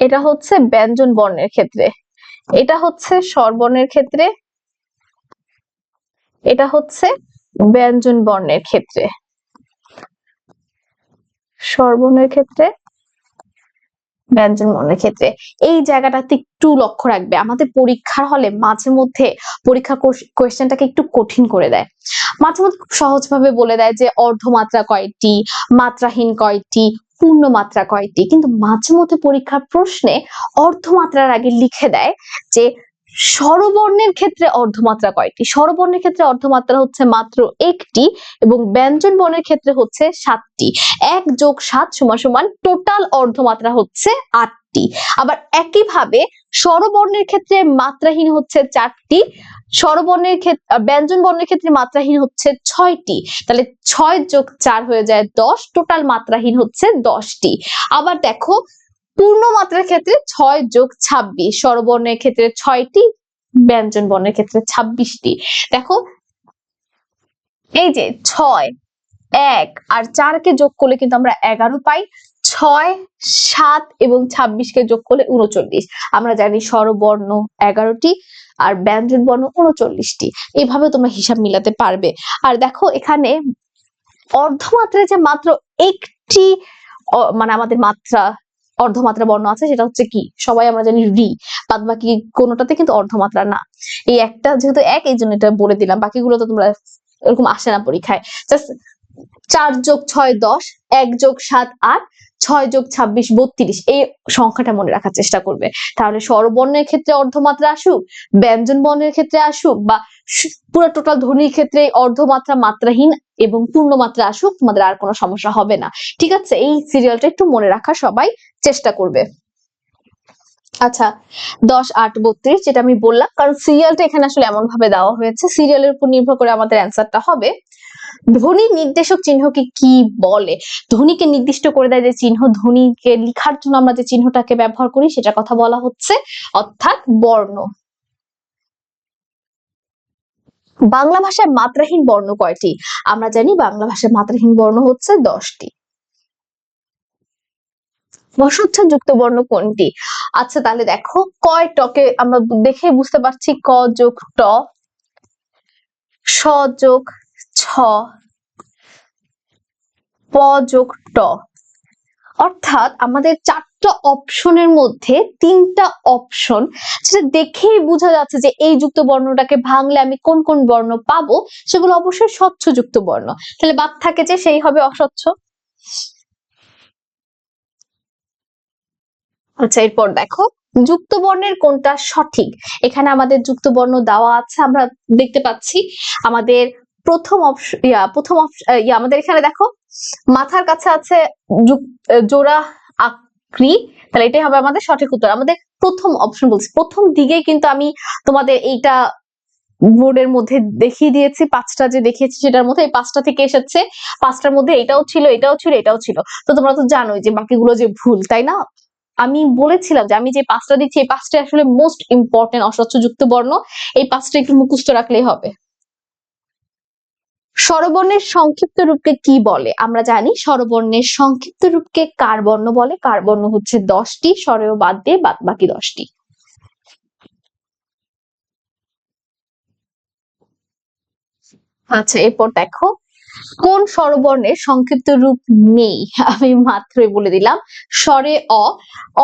এটা হচ্ছে ব্যঞ্জন বর্ণের ক্ষেত্রে, এটা হচ্ছে স্বরবর্ণের ক্ষেত্রে, এটা হচ্ছে ব্যঞ্জন বর্ণের ক্ষেত্রে। স্বরবর্ণের ক্ষেত্রে, ব্যঞ্জন বর্ণের ক্ষেত্রে এই জায়গাটাতে একটু লক্ষ্য রাখবে। আমাদের পরীক্ষার হলে মাঝে মধ্যে পরীক্ষা কোয়েশ্চেনটাকে একটু কঠিন করে দেয়, মাঝে মধ্যে খুব সহজ ভাবে বলে দেয় যে অর্ধমাত্রা কয়টি, মাত্রাহীন কয়টি, পূর্ণমাত্রা কয়টি, কিন্তু মাঝে মধ্যে পরীক্ষার প্রশ্নে অর্ধমাত্রার আগে লিখে দেয় যে স্বরবর্ণের ক্ষেত্রে অর্ধমাত্রা কয়টি। স্বরবর্ণের ক্ষেত্রে অর্ধমাত্রা হচ্ছে মাত্র একটি, এবং ব্যঞ্জন বর্ণের ক্ষেত্রে হচ্ছে 7টি। 1 যোগ 7 সমান সমান টোটাল অর্ধমাত্রা হচ্ছে 8টি। আবার একইভাবে স্বরবর্ণের ক্ষেত্রে মাত্রাহীন হচ্ছে 4টি, স্বরবর্ণের ক্ষেত্রে ব্যঞ্জন বর্ণের ক্ষেত্রে মাত্রাহীন হচ্ছে 6টি। তাহলে 6 যোগ 4 হয়ে যায় 10, টোটাল মাত্রাহীন হচ্ছে 10টি। আবার দেখো পূর্ণমাত্রার ক্ষেত্রে 6 যোগ 26, স্বরবর্ণের ক্ষেত্রে 6টি, ব্যঞ্জন বর্ণের ক্ষেত্রে 26টি। দেখো এই যে 6, 1 আর 4 কে যোগ করলে কিন্তু আমরা 11 পাই, 6, 7 এবং 26 কে যোগ করলে 39। আমরা জানি স্বরবর্ণ 11টি আর ব্যঞ্জন বর্ণ 39টি। এইভাবে তোমরা হিসাব মিলাতে পারবে। আর দেখো এখানে অর্ধমাত্রায় যে মাত্র একটি মানে আমাদের মাত্রা অর্ধমাত্রা বর্ণ আছে, সেটা হচ্ছে কি? সবাই আমরা জানি রি। বাদ বাকি কোনোটাতে কিন্তু অর্ধমাত্রা না। এই একটা যেহেতু এক, এই জন্য এটা বলে দিলাম, বাকিগুলো তো তোমরা এরকম আসে না পরীক্ষায়। জাস্ট 4 যোগ 6 10, 1 যোগ 7 8, 6 যোগ 26 32, এই সংখ্যাটা মনে রাখার চেষ্টা করবে। তাহলে স্বরবর্ণের ক্ষেত্রে অর্ধমাত্রা আসুক, ব্যঞ্জন বর্ণের ক্ষেত্রে আসুক, বা পুরো টোটাল ধ্বনির ক্ষেত্রে অর্ধমাত্রা, মাত্রাহীন এবং পূর্ণমাত্রা আসুক, তোমাদের আর কোনো সমস্যা হবে না, ঠিক আছে। এই সিরিয়ালটা একটু মনে রাখার সবাই চেষ্টা করবে। আচ্ছা 10, 8, 32 যেটা আমি বললাম, কারণ সিরিয়ালটা এখানে আসলে এমন ভাবে দেওয়া হয়েছে, সিরিয়ালের উপর নির্ভর করে আমাদের অ্যান্সারটা হবে। ধ্বনি নির্দেশক চিহ্নকে কি বলে? ধ্বনিকে নির্দিষ্ট করে দেয় যে চিহ্ন, ধ্বনিকে লেখার জন্য আমরা যে চিহ্নটাকে ব্যবহার করি সেটা কথা বলা হচ্ছে, অর্থাৎ বর্ণ। বাংলা ভাষায় মাত্রাহীন বর্ণ কয়টি? আমরা জানি বাংলা ভাষায় মাত্রাহীন বর্ণ হচ্ছে 10টি। বসচ্ছাদ যুক্ত বর্ণ কোনটি? আচ্ছা তাহলে দেখো কয় টকে আমরা দেখে বুঝতে পারছি, ক যোগ ট, স যোগ ছ, প যোগ ট। অর্থাৎ আমাদের 4টা অপশনের মধ্যে 3টা অপশন যেটা দেখেই বোঝা যাচ্ছে যে এই যুক্ত বর্ণটাকে ভাঙলে আমি কোন কোন বর্ণ পাবো, সেগুলো অবশ্যই স্বচ্ছ যুক্ত বর্ণ। তাহলে বাদ থাকে যে সেই হবে অস্বচ্ছ। আচ্ছা এরপর দেখো যুক্ত বর্ণের কোনটা সঠিক। এখানে আমাদের যুক্ত বর্ণ দেওয়া আছে, আমরা দেখতে পাচ্ছি আমাদের প্রথম অপশন আমাদের এখানে দেখো মাথার কাছে আছে জোড়া আকৃতি, তাহলে এটাই হবে আমাদের সঠিক উত্তর। আমাদের প্রথম অপশন বলছি, প্রথম দিকে কিন্তু আমি তোমাদের এইটা বোর্ডের মধ্যে দেখিয়ে দিয়েছি, 5টা যে দেখিয়েছি সেটার মধ্যে এই 5টা থেকে এসেছে, 5টার মধ্যে এটাও ছিল, এটাও ছিল, এটাও ছিল। তো তোমরা তো জানোই যে বাকিগুলো যে ভুল, তাই না? আমি বলেছিলাম যে আমি যে 5টা দিচ্ছি এই 5টা আসলে মোস্ট ইম্পর্টেন্ট অস্বচ্ছ যুক্ত বর্ণ, এই 5টা একটু মুখস্থ রাখলেই হবে। স্বরবর্ণের সংক্ষিপ্ত রূপকে কি বলে? আমরা জানি স্বরবর্ণের সংক্ষিপ্ত রূপকে কার বর্ণ বলে। কার বর্ণ হচ্ছে 10টি, স্বরেও বাদ দিয়ে বাকি 10টি। আচ্ছা, এরপর দেখো কোন স্বরবর্ণের সংক্ষিপ্ত রূপ নেই। আমি মাত্রই বলে দিলাম, স্বরে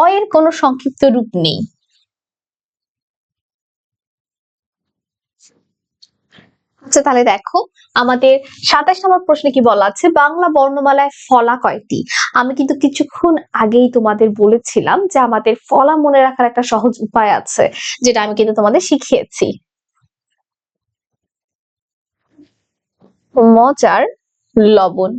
অ এর কোনো সংক্ষিপ্ত রূপ নেই। আচ্ছা, তাহলে দেখো আমাদের 27 নম্বর প্রশ্নে কি বলা আছে, বাংলা বর্ণমালায় ফলা কয়টি? আমি কিন্তু কিছুক্ষণ আগেই তোমাদের বলেছিলাম যে আমাদের ফলা মনে রাখার একটা সহজ উপায় আছে, যেটা আমি কিন্তু তোমাদের শিখিয়েছি। মজার লবণ,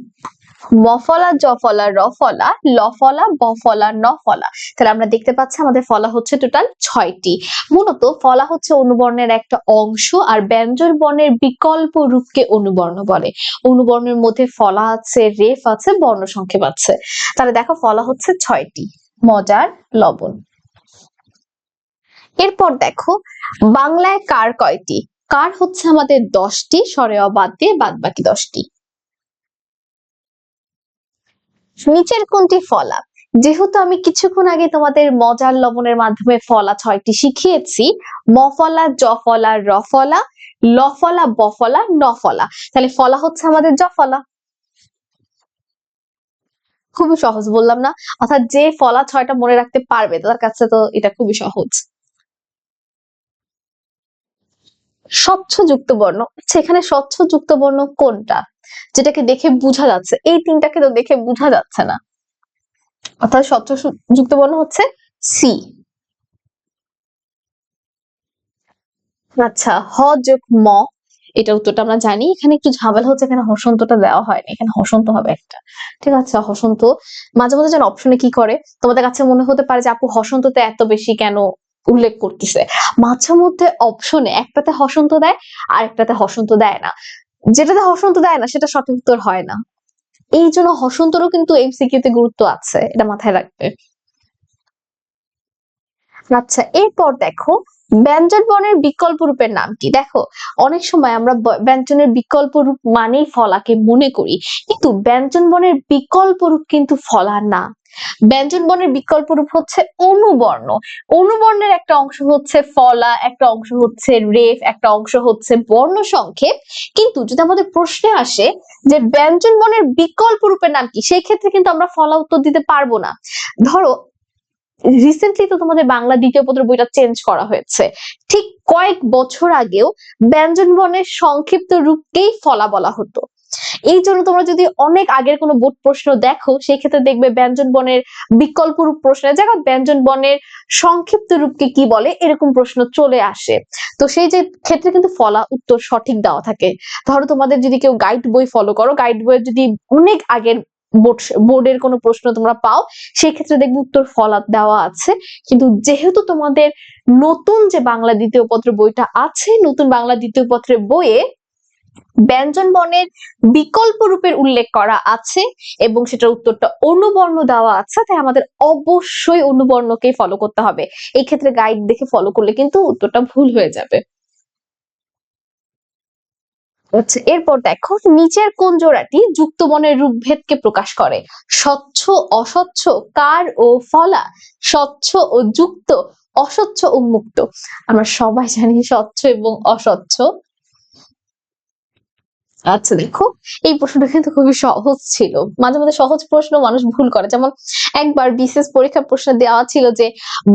মফলা জফলা রফলা লফলা বফলা নফলা। তাহলে আমরা দেখতে পাচ্ছি আমাদের ফলা হচ্ছে টোটাল 6টি। মূলত ফলা হচ্ছে অনুবর্ণের একটা অংশ, আর ব্যঞ্জন বর্ণের বিকল্প রূপকে অনুবর্ণ বলে। অনুবর্ণের মধ্যে ফলা আছে, রেফ আছে, বর্ণ সংক্ষেপ আছে। তাহলে দেখো ফলা হচ্ছে 6টি। মজার লবণ। এরপর দেখো বাংলায় কার কয়টি? কার হচ্ছে আমাদের 10টি, স্বরে অ বাদ দিয়ে বাকি 10টি। নিচের কোনটি ফলা? যেহেতু আমি কিছুক্ষণ আগে তোমাদের মজার লবণের মাধ্যমে ফলা 6টি শিখিয়েছি, মফলা জফলা রফলা লফলা বফলা নফলা, তাহলে ফলা হচ্ছে আমাদের জফলা। খুবই সহজ বললাম না? অর্থাৎ যে ফলা 6টা মনে রাখতে পারবে তার কাছে তো এটা খুবই সহজ। স্বচ্ছ যুক্ত বর্ণ, সেখানে স্বচ্ছ যুক্ত বর্ণ কোনটা, যেটাকে দেখে বোঝা যাচ্ছে? এই 3টাকে তো দেখে বোঝা যাচ্ছে না, অর্থাৎ স্বচ্ছ যুক্ত বর্ণ হচ্ছে সি। আচ্ছা, হ যোগ ম, এটা উত্তরটা আমরা জানি। এখানে একটু ঝামেলা হচ্ছে, এখানে হসন্তটা দেওয়া হয়নি, এখানে হসন্ত হবে একটা। ঠিক আছে, হসন্ত মাঝে মাঝে যেন অপশনে কি করে, তোমাদের কাছে মনে হতে পারে যে আপু হসন্ততে এত বেশি কেন উল্লেখ করতেছে। মাঝে মধ্যে অপশনে একটাতে হসন্ত দেয় আর একটাতে হসন্ত দেয় না, যেটাতে হসন্ত দেয় না সেটা সঠিক উত্তর হয় না। এই জন্য হসন্তরও কিন্তু এমসিকিউ তে গুরুত্ব আছে, এটা মাথায় রাখবে। আচ্ছা, এরপর দেখো ব্যঞ্জন বর্ণের বিকল্প রূপের নাম কি? দেখো অনেক সময় আমরা ব্যঞ্জনের বিকল্প রূপ মানেই ফলাকে মনে করি, কিন্তু ব্যঞ্জন বর্ণের বিকল্প রূপ কিন্তু ফলা না। ব্যঞ্জন বর্ণের বিকল্প রূপ হচ্ছে অনুবর্ণ। অনুবর্ণের একটা অংশ হচ্ছে ফলা, একটা অংশ হচ্ছে রেফ, একটা অংশ হচ্ছে বর্ণ সংক্ষেপ। কিন্তু যদি আমাদের প্রশ্নে আসে যে ব্যঞ্জন বর্ণের বিকল্প রূপের নাম কি, সেই ক্ষেত্রে কিন্তু আমরা ফলা উত্তর দিতে পারবো না। ধরো রিসেন্টলি তো তোমাদের বাংলা দ্বিতীয় পত্র বইটা চেঞ্জ করা হয়েছে, ঠিক কয়েক বছর আগেও ব্যঞ্জন বর্ণের সংক্ষিপ্ত রূপকেই ফলা বলা হতো। এই জন্য তোমরা যদি অনেক আগের কোনো বোর্ড প্রশ্ন দেখো, সেই ক্ষেত্রে দেখবে ব্যঞ্জন বর্ণের বিকল্প রূপ প্রশ্নের জায়গায় ব্যঞ্জন বর্ণের সংক্ষিপ্ত রূপকে কি বলে এরকম প্রশ্ন চলে আসে। তো সেই যে ক্ষেত্রে কিন্তু ফলা উত্তর সঠিক দেওয়া থাকে। ধরো তোমাদের যদি কেউ গাইড বই ফলো করো, গাইড বইয়ের যদি অনেক আগের বোর্ডের কোনো প্রশ্ন তোমরা পাও, সেই ক্ষেত্রে দেখবে উত্তর ফলা দেওয়া আছে। কিন্তু যেহেতু তোমাদের নতুন যে বাংলা দ্বিতীয় পত্র বইটা আছে, নতুন বাংলা দ্বিতীয় পত্রের বইয়ে ব্যঞ্জন বর্ণের বিকল্প রূপের উল্লেখ করা আছে এবং সেটার উত্তরটা অনুবর্ণ দেওয়া আছে, তাই আমাদের অবশ্যই অনুবর্ণকে ফলো করতে হবে। এই ক্ষেত্রে গাইড দেখে ফলো করলে কিন্তু উত্তরটা ভুল হয়ে যাবে। আচ্ছা, এরপর দেখো নিচের কোন জোড়াটি যুক্ত বর্ণের রূপভেদকে প্রকাশ করে? স্বচ্ছ অস্বচ্ছ, কার ও ফলা, স্বচ্ছ ও যুক্ত, অস্বচ্ছ ও মুক্ত। আমরা সবাই জানি স্বচ্ছ এবং অস্বচ্ছ। আচ্ছা, দেখো এই প্রশ্নটা কিন্তু খুবই সহজ ছিল। মাঝে মাঝে সহজ প্রশ্ন মানুষ ভুল করে, যেমন একবার বিসিএস পরীক্ষা প্রশ্ন দেওয়া ছিল যে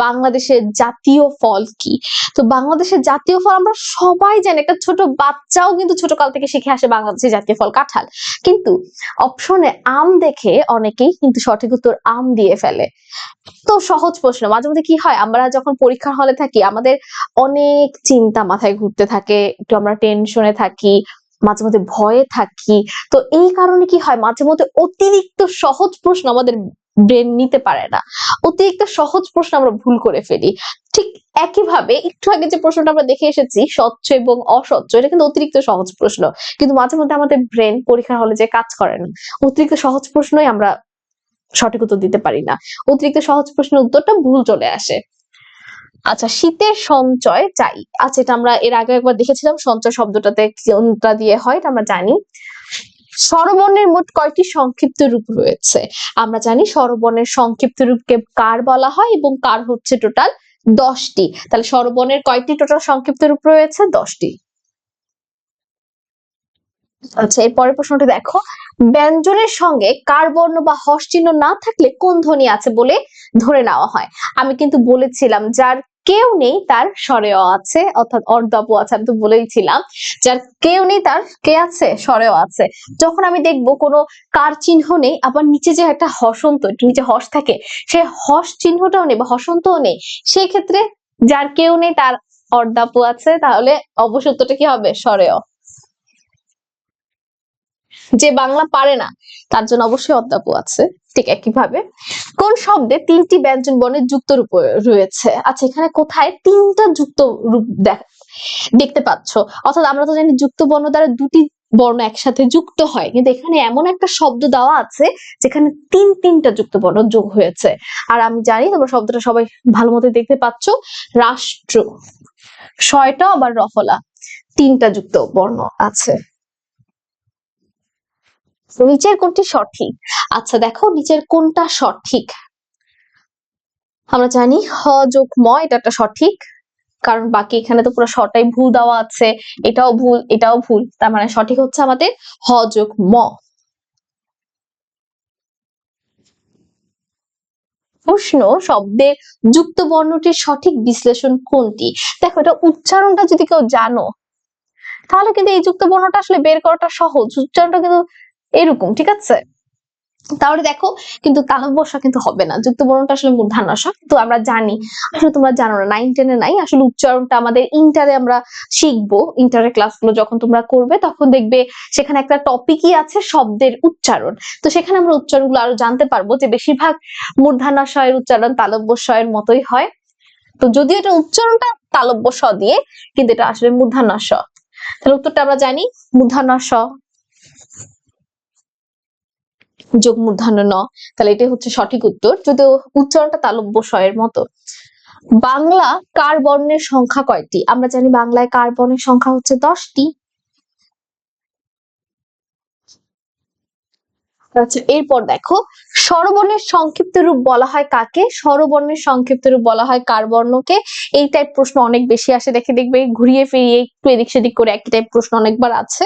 বাংলাদেশের জাতীয় ফল কি। তো বাংলাদেশের জাতীয় ফল আমরা সবাই জানি, একটা ছোট বাচ্চাও কিন্তু ছোট কাল থেকে শিখে আসে বাংলাদেশের জাতীয় ফল কাঁঠাল। কিন্তু অপশনে আম দেখে অনেকেই কিন্তু সঠিক উত্তর আম দিয়ে ফেলে। তো সহজ প্রশ্ন, মাঝে মধ্যে কি হয় আমরা যখন পরীক্ষার হলে থাকি আমাদের অনেক চিন্তা মাথায় ঘুরতে থাকে, একটু আমরা টেনশনে থাকি, মাঝে মধ্যে ভয়ে থাকি। তো এই কারণে কি হয় মাঝে মধ্যে অতিরিক্ত সহজ প্রশ্ন আমাদের ব্রেন নিতে পারে না। অতিরিক্ত সহজ প্রশ্ন আমরা ভুল করে ফেলি। ঠিক একইভাবে একটু আগে যে প্রশ্নটা আমরা দেখে এসেছি স্বচ্ছ এবং অস্বচ্ছ, এটা কিন্তু অতিরিক্ত সহজ প্রশ্ন, কিন্তু মাঝে মধ্যে আমাদের ব্রেন পরীক্ষার হলে যে কাজ করে না, অতিরিক্ত সহজ প্রশ্নই আমরা সঠিক উত্তর দিতে পারি না, অতিরিক্ত সহজ প্রশ্নের উত্তরটা ভুল চলে আসে। আচ্ছা, শীতের সঞ্চয় চাই। আচ্ছা, এটা আমরা এর আগে একবার দেখেছিলাম, সঞ্চয় শব্দটাতে কোনটা দিয়ে হয় এটা আমরা জানি। স্বরবর্ণের মোট কয়টি সংক্ষিপ্ত রূপ রয়েছে? আমরা জানি স্বরবর্ণের সংক্ষিপ্ত রূপকে কার বলা হয় এবং কার হচ্ছে টোটাল 10টি। তাহলে স্বরবর্ণের কয়টি টোটাল সংক্ষিপ্ত রূপ রয়েছে? 10টি। আচ্ছা, এর পরের প্রশ্নটা দেখো, ব্যঞ্জনের সঙ্গে কার বর্ণ বা হর্ষ চিহ্ন না থাকলে কোন ধ্বনি আছে বলে ধরে নেওয়া হয়? আমি কিন্তু বলেছিলাম যার কেউ নেই তার স্বরেও আছে, অর্থাৎ অর্ধপ আছে। আমি তো বলেইছিলাম যার কেউ নেই তার কে আছে? স্বরেও আছে। যখন আমি দেখবো কোনো কার চিহ্ন নেই, আবার নিচে যে একটা হসন্ত, একটু নিচে হর্ষ থাকে, সেই হর্ষ চিহ্নটাও নেই বা হসন্তও নেই, সেই ক্ষেত্রে যার কেউ নেই তার অর্ধাপু আছে, তাহলে অবশ্য উত্তরটা কি হবে? স্বরেও। যে বাংলা পারে না তার জন্য অবশ্যই অদ্যাপু আছে। ঠিক একইভাবে কোন শব্দে 3টি ব্যঞ্জন বর্ণের যুক্ত রূপ রয়েছে? আচ্ছা, এখানে কোথায় 3টা যুক্ত রূপ দেখতে পাচ্ছ? অর্থাৎ আমরা তো জানি যুক্ত বর্ণ দ্বারা 2টি বর্ণ একসাথে যুক্ত হয়, কিন্তু এখানে এমন একটা শব্দ দেওয়া আছে যেখানে তিনটা যুক্ত বর্ণ যোগ হয়েছে। আর আমি জানি তোমরা শব্দটা সবাই ভালো মতো দেখতে পাচ্ছ, রাষ্ট্র, শয়টা আবার রফলা, 3টা যুক্ত বর্ণ আছে। নিচের কোনটি সঠিক? আচ্ছা দেখো, নিচের কোনটা সঠিক? আমরা জানি হ যোগ ম, এটা একটা সঠিক, কারণ বাকি এখানে তো পুরো সটাই ভুল দেওয়া আছে, এটাও ভুল এটাও ভুল, তার মানে সঠিক হচ্ছে আমাদের হ যোগ ম। প্রশ্ন, শব্দের যুক্ত বর্ণটির সঠিক বিশ্লেষণ কোনটি? দেখো, এটা উচ্চারণটা যদি কেউ জানো তাহলে কিন্তু এই যুক্ত বর্ণটা আসলে বের করাটা সহজ, উচ্চারণটা কিন্তু এরকম, ঠিক আছে? তাহলে দেখো, কিন্তু তালব্য স কিন্তু হবে না, যুক্ত বর্ণটা আসলে মূর্ধন্য স, কিন্তু আমরা জানি, আসলে তোমরা জানো না, 9-10 এ নাই, আসলে উচ্চারণটা আমাদের ইন্টারে আমরা শিখবো। ইন্টারের ক্লাসগুলো যখন তোমরা করবে তখন দেখবে সেখানে একটা টপিকই আছে শব্দের উচ্চারণ, তো সেখানে আমরা উচ্চারণগুলো আরো জানতে পারবো যে বেশিরভাগ মূর্ধন্য স এর উচ্চারণ তালব্য স এর মতোই হয়। তো যদিও এটা উচ্চারণটা তালব্য স দিয়ে, কিন্তু এটা আসলে মূর্ধন্য স। তাহলে উত্তরটা আমরা জানি মূর্ধন্য স যোগ মূর্ধন্য ন, তাহলে এটাই হচ্ছে সঠিক উত্তর, যদিও উচ্চারণটা তালব্য স এর মতো। বাংলা কার বর্ণের সংখ্যা কয়টি? আমরা জানি বাংলায় কার বর্ণের সংখ্যা হচ্ছে 10টি। আচ্ছা, এরপর দেখো, স্বরবর্ণের সংক্ষিপ্ত রূপ বলা হয় কাকে? স্বরবর্ণের সংক্ষিপ্ত রূপ বলা হয় কার বর্ণকে? এই টাইপ প্রশ্ন অনেক বেশি আসে, দেখবে ঘুরিয়ে ফিরিয়ে একটু এদিক সেদিক করে একই টাইপ প্রশ্ন অনেকবার আছে।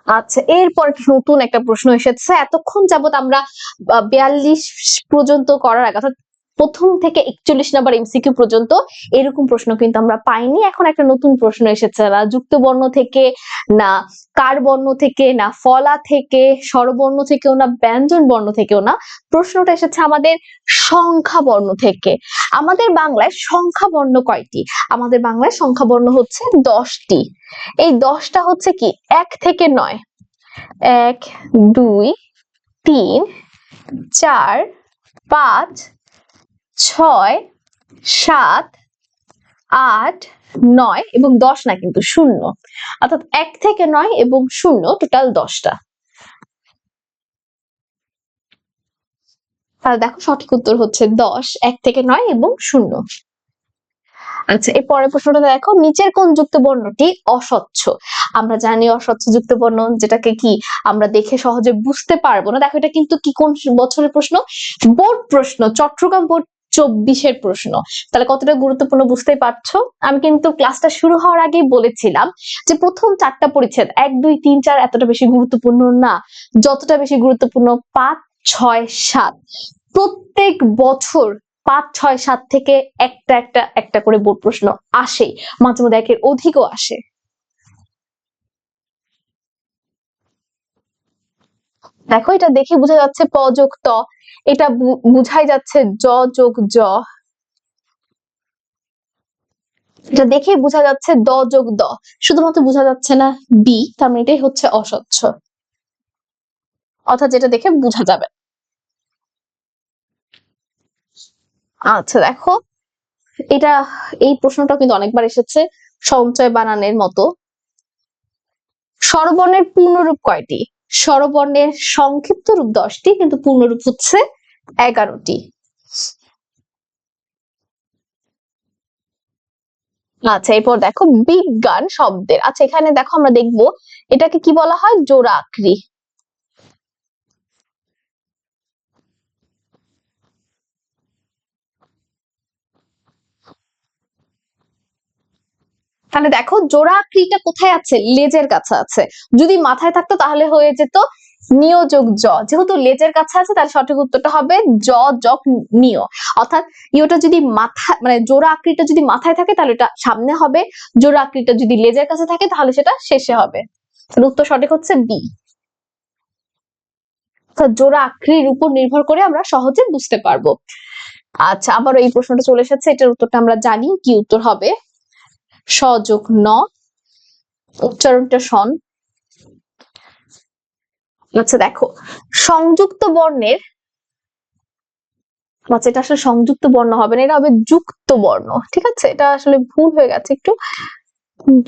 আচ্ছা, এরপর নতুন একটা প্রশ্ন এসেছে, এতক্ষণ যাবত আমরা 42 পর্যন্ত করার আগে, অর্থাৎ প্রথম থেকে 41 নাম্বার এমসিকিউ পর্যন্ত এরকম প্রশ্ন কিন্তু আমরা পাইনি। এখন একটা নতুন প্রশ্ন এসেছে, না যুক্ত বর্ণ থেকে, না কার বর্ণ থেকে, না ফলা থেকে, স্বরবর্ণ থেকেও না, ব্যঞ্জন বর্ণ থেকেও না, প্রশ্নটা এসেছে আমাদের সংখ্যা বর্ণ থেকে। আমাদের বাংলায় সংখ্যা বর্ণ কয়টি? আমাদের বাংলায় সংখ্যা বর্ণ হচ্ছে 10টি। এই 10টা হচ্ছে কি 1 থেকে 9, 1 2 3 4 5 6 7 8 9 এবং 10 না, কিন্তু 0, অর্থাৎ 1 থেকে 9 এবং 0, টোটাল 10টা। তাহলে দেখো সঠিক উত্তর হচ্ছে 10, 1 থেকে 9 এবং 0। আচ্ছা, এর পরের প্রশ্নটা দেখো, নিচের কোন যুক্ত বর্ণটি অস্বচ্ছ? আমরা জানি অস্বচ্ছ যুক্ত বর্ণ যেটাকে কি আমরা দেখে সহজে বুঝতে পারবো না। দেখো, এটা কিন্তু কি কোন বছরের প্রশ্ন? বোর্ড প্রশ্ন, চট্টগ্রাম বোর্ড 24-এর প্রশ্ন। তাহলে কতটা গুরুত্বপূর্ণ বুঝতেই পারছো। আমি কিন্তু ক্লাসটা শুরু হওয়ার আগেই বলেছিলাম যে প্রথম 4টা পরিচ্ছেদ 1 2 3 4 এতটা বেশি গুরুত্বপূর্ণ না, যতটা বেশি গুরুত্বপূর্ণ 5 6 7। প্রত্যেক বছর 5 6 7 থেকে একটা একটা একটা করে বোর্ড প্রশ্ন আসে, মাঝে মধ্যে একের অধিকও আসে। দেখো, এটা দেখে বোঝা যাচ্ছে প যোগ ত, এটা বুঝাই যাচ্ছে জ যোগ জ, এটা দেখে বোঝা যাচ্ছে দ যোগ দ, শুধুমাত্র বোঝা যাচ্ছে না বি, তার মানে এটাই হচ্ছে অস্বচ্ছ। অর্থাৎ যেটা দেখে বোঝা যাবে। আচ্ছা দেখো, এটা এই প্রশ্নটা কিন্তু অনেকবার এসেছে, সঞ্চয় বানানের মতো। স্বরবর্ণের পূর্ণরূপ কয়টি? স্বরবর্ণের সংক্ষিপ্ত রূপ 10টি, কিন্তু পূর্ণরূপ হচ্ছে 11টি। আচ্ছা এরপর দেখো বিজ্ঞান শব্দের, আচ্ছা এখানে দেখো আমরা দেখবো এটাকে কি বলা হয়, জোড়া আক্রি। তাহলে দেখো জোড়া আক্রিটা কোথায় আছে, লেজের কাছে আছে। যদি মাথায় থাকতো তাহলে হয়ে যেত নিয় যোগ জ, যেহেতু লেজের কাছে আছে তাহলে সঠিক উত্তরটা হবে জ যোগ নিয়। অর্থাৎ ইয়োটা যদি মাথা মানে জোড়া আকৃতিটা যদি মাথায় থাকে তাহলে এটা সামনে হবে, জোড়া আকৃতিটা যদি লেজের কাছে থাকে তাহলে সেটা শেষে হবে। তাহলে উত্তর সঠিক হচ্ছে বি। অর্থাৎ জোড়া আকৃতির উপর নির্ভর করে আমরা সহজে বুঝতে পারবো। আচ্ছা আবার এই প্রশ্নটা চলে এসেছে, এটার উত্তরটা আমরা জানি, কি উত্তর হবে, স যোগ ন, উচ্চারণটা শন। আচ্ছা দেখো সংযুক্ত বর্ণের, আচ্ছা এটা আসলে সংযুক্ত বর্ণ হবে না, এটা হবে যুক্ত বর্ণ, ঠিক আছে, এটা আসলে ভুল হয়ে গেছে একটু,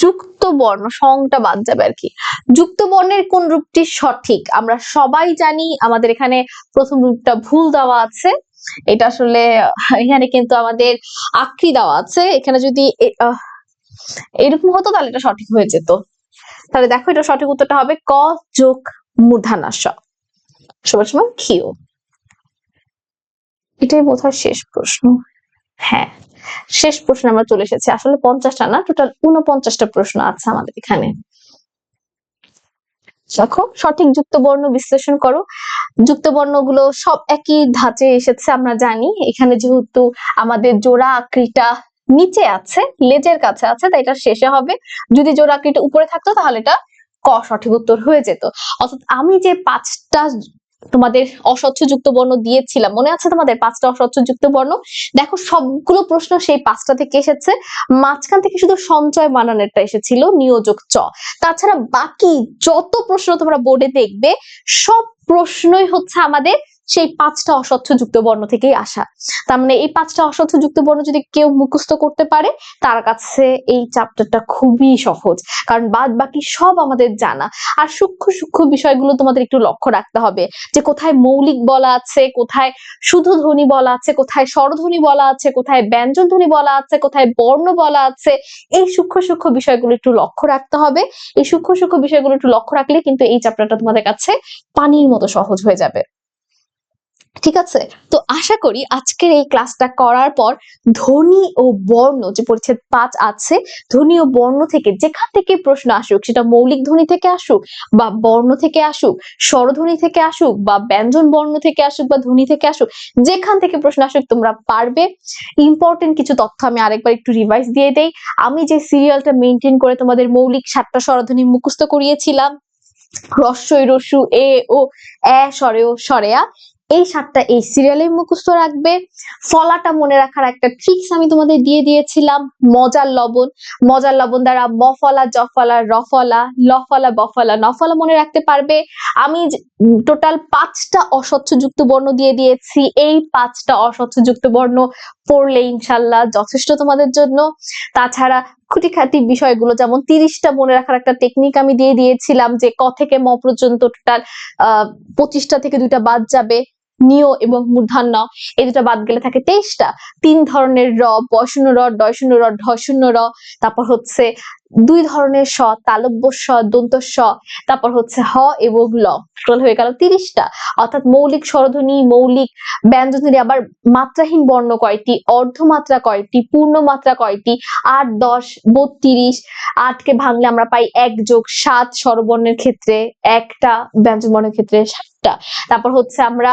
যুক্ত বর্ণ, সংটা বাদ যাবে আর কি। যুক্ত বর্ণের কোন রূপটি সঠিক? আমরা সবাই জানি, আমাদের এখানে প্রথম রূপটা ভুল দেওয়া আছে, এটা আসলে এখানে কিন্তু আমাদের আকৃতি দেওয়া আছে, এখানে যদি এরকম হতো তাহলে এটা সঠিক হয়ে যেত। তাহলে দেখো এটা সঠিক উত্তরটা হবে ক যোগ মূর্ধন্য ষ সমান সমান কিউ। এটাই বোধহয় শেষ প্রশ্ন। হ্যাঁ শেষ প্রশ্ন আমরা চলে এসেছি, আসলে 50টা না, টোটাল 49টা প্রশ্ন আছে আমাদের এখানে। দেখো সঠিক যুক্ত বর্ণ বিশ্লেষণ করো। যুক্ত বর্ণগুলো সব একই ধাঁচে এসেছে, আমরা জানি এখানে যেহেতু আমাদের জোড়া আকৃতিটা নিচে আছে, লেজের কাছে আছে, তাই এটা শেষে হবে। যদি জোড়া আকৃতিটা উপরে থাকতো তাহলে এটা ক সঠিক উত্তর হয়ে যেত। অর্থাৎ আমি যে 5টা তোমাদের অস্বচ্ছ যুক্ত বর্ণ দিয়েছিলাম, মনে আছে তোমাদের 5টা অস্বচ্ছ যুক্ত বর্ণ, দেখো সবগুলো প্রশ্ন সেই 5টা থেকে এসেছে, মাঝখান থেকে শুধু সঞ্চয় বানানেরটা এসেছিল নিয়োজক চ। তাছাড়া বাকি যত প্রশ্ন তোমরা বোর্ডে দেখবে সব প্রশ্নই হচ্ছে আমাদের সেই 5টা অস্বচ্ছ যুক্ত বর্ণ থেকেই আসা। তার মানে এই 5টা অস্বচ্ছ যুক্ত বর্ণ যদি কেউ মুখস্থ করতে পারে তার কাছে এই চ্যাপ্টারটা খুবই সহজ, কারণ বাদ বাকি সব আমাদের জানা। আর সূক্ষ্ম সূক্ষ্ম বিষয়গুলো তোমাদের একটু লক্ষ্য রাখতে হবে, যে কোথায় মৌলিক বলা আছে, কোথায় শুধু ধ্বনি বলা আছে, কোথায় স্বরধ্বনি বলা আছে, কোথায় ব্যঞ্জন ধ্বনি বলা আছে, কোথায় বর্ণ বলা আছে। এই সূক্ষ্ম সূক্ষ্ম বিষয়গুলো একটু লক্ষ্য রাখতে হবে। এই সূক্ষ্ম সূক্ষ্ম বিষয়গুলো একটু লক্ষ্য রাখলে কিন্তু এই চ্যাপ্টারটা তোমাদের কাছে পানির মতো সহজ হয়ে যাবে। ঠিক আছে, তো আশা করি আজকের এই ক্লাসটা করার পর ধ্বনি ও বর্ণ যে পরিচ্ছেদ 5 আছে, ধ্বনি ও বর্ণ থেকে যেখান থেকে প্রশ্ন আসুক, সেটা মৌলিক ধ্বনি থেকে আসুক বা বর্ণ থেকে আসুক, স্বরধ্বনি থেকে আসুক বা ব্যঞ্জন বর্ণ থেকে আসুক বা ধ্বনি থেকে আসুক, যেখান থেকে প্রশ্ন আসুক তোমরা পারবে। ইম্পর্টেন্ট কিছু তথ্য আমি আরেকবার একটু রিভাইজ দিয়ে দেই। আমি যে সিরিয়ালটা মেনটেন করে তোমাদের মৌলিক 7টা স্বরধ্বনি মুখস্থ করিয়েছিলাম, হ্রস্বই রস্যু এ ও এ স্বরেও স্বরেয়া, এই 7টা এই সিরিয়ালে মুখস্থ রাখবে। ফলাটা মনে রাখার একটা ট্রিক্স আমি তোমাদের দিয়ে দিয়েছিলাম, মজার লবণ, মজার লবণ দ্বারা মফলা জফলা রফলা লফলা বফলা নফলা মনে রাখতে পারবে। আমি টোটাল 5টা অস্বচ্ছ যুক্ত বর্ণ দিয়ে দিয়েছি, এই 5টা অস্বচ্ছ যুক্ত বর্ণ পড়লে ইনশাল্লাহ যথেষ্ট তোমাদের জন্য। তাছাড়া খুঁটিখাটি বিষয়গুলো যেমন 30টা মনে রাখার একটা টেকনিক আমি দিয়ে দিয়েছিলাম, যে ক থেকে ম পর্যন্ত টোটাল 25টা থেকে 2টা বাদ যাবে, নিয় এবং মূর্ধন্য, এই দুটো বাদ গেলে থাকে 23টা। 3 ধরনের র, বয়শূন্য র, ডয়শূন্য র, ঢশূন্য র, তারপর হচ্ছে 2 ধরনের স, তালব্য স, দন্ত স, তারপর হচ্ছে হ এবং ল, টোটাল হয়ে গেল 30টা। অর্থাৎ মৌলিক স্বরধ্বনি, মৌলিক ব্যঞ্জনধ্বনি, আবার মাত্রাহীন বর্ণ কয়টি, অর্ধমাত্রা কয়টি, পূর্ণ মাত্রা কয়টি, 8, 10, 32, 8কে ভাঙলে আমরা পাই 1 যোগ 7 স্বরবর্ণের ক্ষেত্রে, একটা ব্যঞ্জন বর্ণের ক্ষেত্রে 7টা। তারপর হচ্ছে আমরা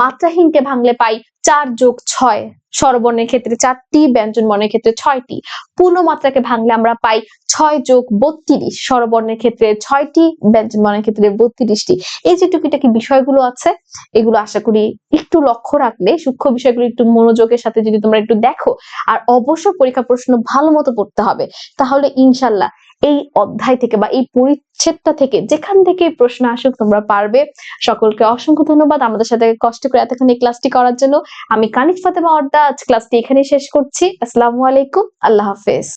মাত্রাহীনকে ভাঙলে পাই 4 যোগ 6 স্বরবর্ণের ক্ষেত্রে 4টি, ব্যঞ্জন বর্ণের ক্ষেত্রে 6টি। পূর্ণ মাত্রাকে ভাঙলে আমরা পাই 6 যোগ 32 স্বরবর্ণের ক্ষেত্রে 6টি, ব্যঞ্জন বর্ণের ক্ষেত্রে 32টি। এই যে টুকিটাকি বিষয়গুলো আছে এগুলো আশা করি একটু লক্ষ্য রাখলে, সূক্ষ্ম বিষয়গুলো একটু মনোযোগের সাথে যদি তোমরা একটু দেখো, আর অবশ্য পরীক্ষা প্রশ্ন ভালো মতো পড়তে হবে, তাহলে ইনশাল্লাহ এই অধ্যায় থেকে বা এই পরিচ্ছেদটা থেকে যেখান থেকে প্রশ্ন আসুক তোমরা পারবে। সকলকে অসংখ্য ধন্যবাদ আমাদের সাথে কষ্ট করে এতক্ষণ এই ক্লাসটি করার জন্য। আমি কানিজ ফাতেমা অর্দা আজ ক্লাসটি এখানেই শেষ করছি। আসসালামু আলাইকুম, আল্লাহ হাফেজ।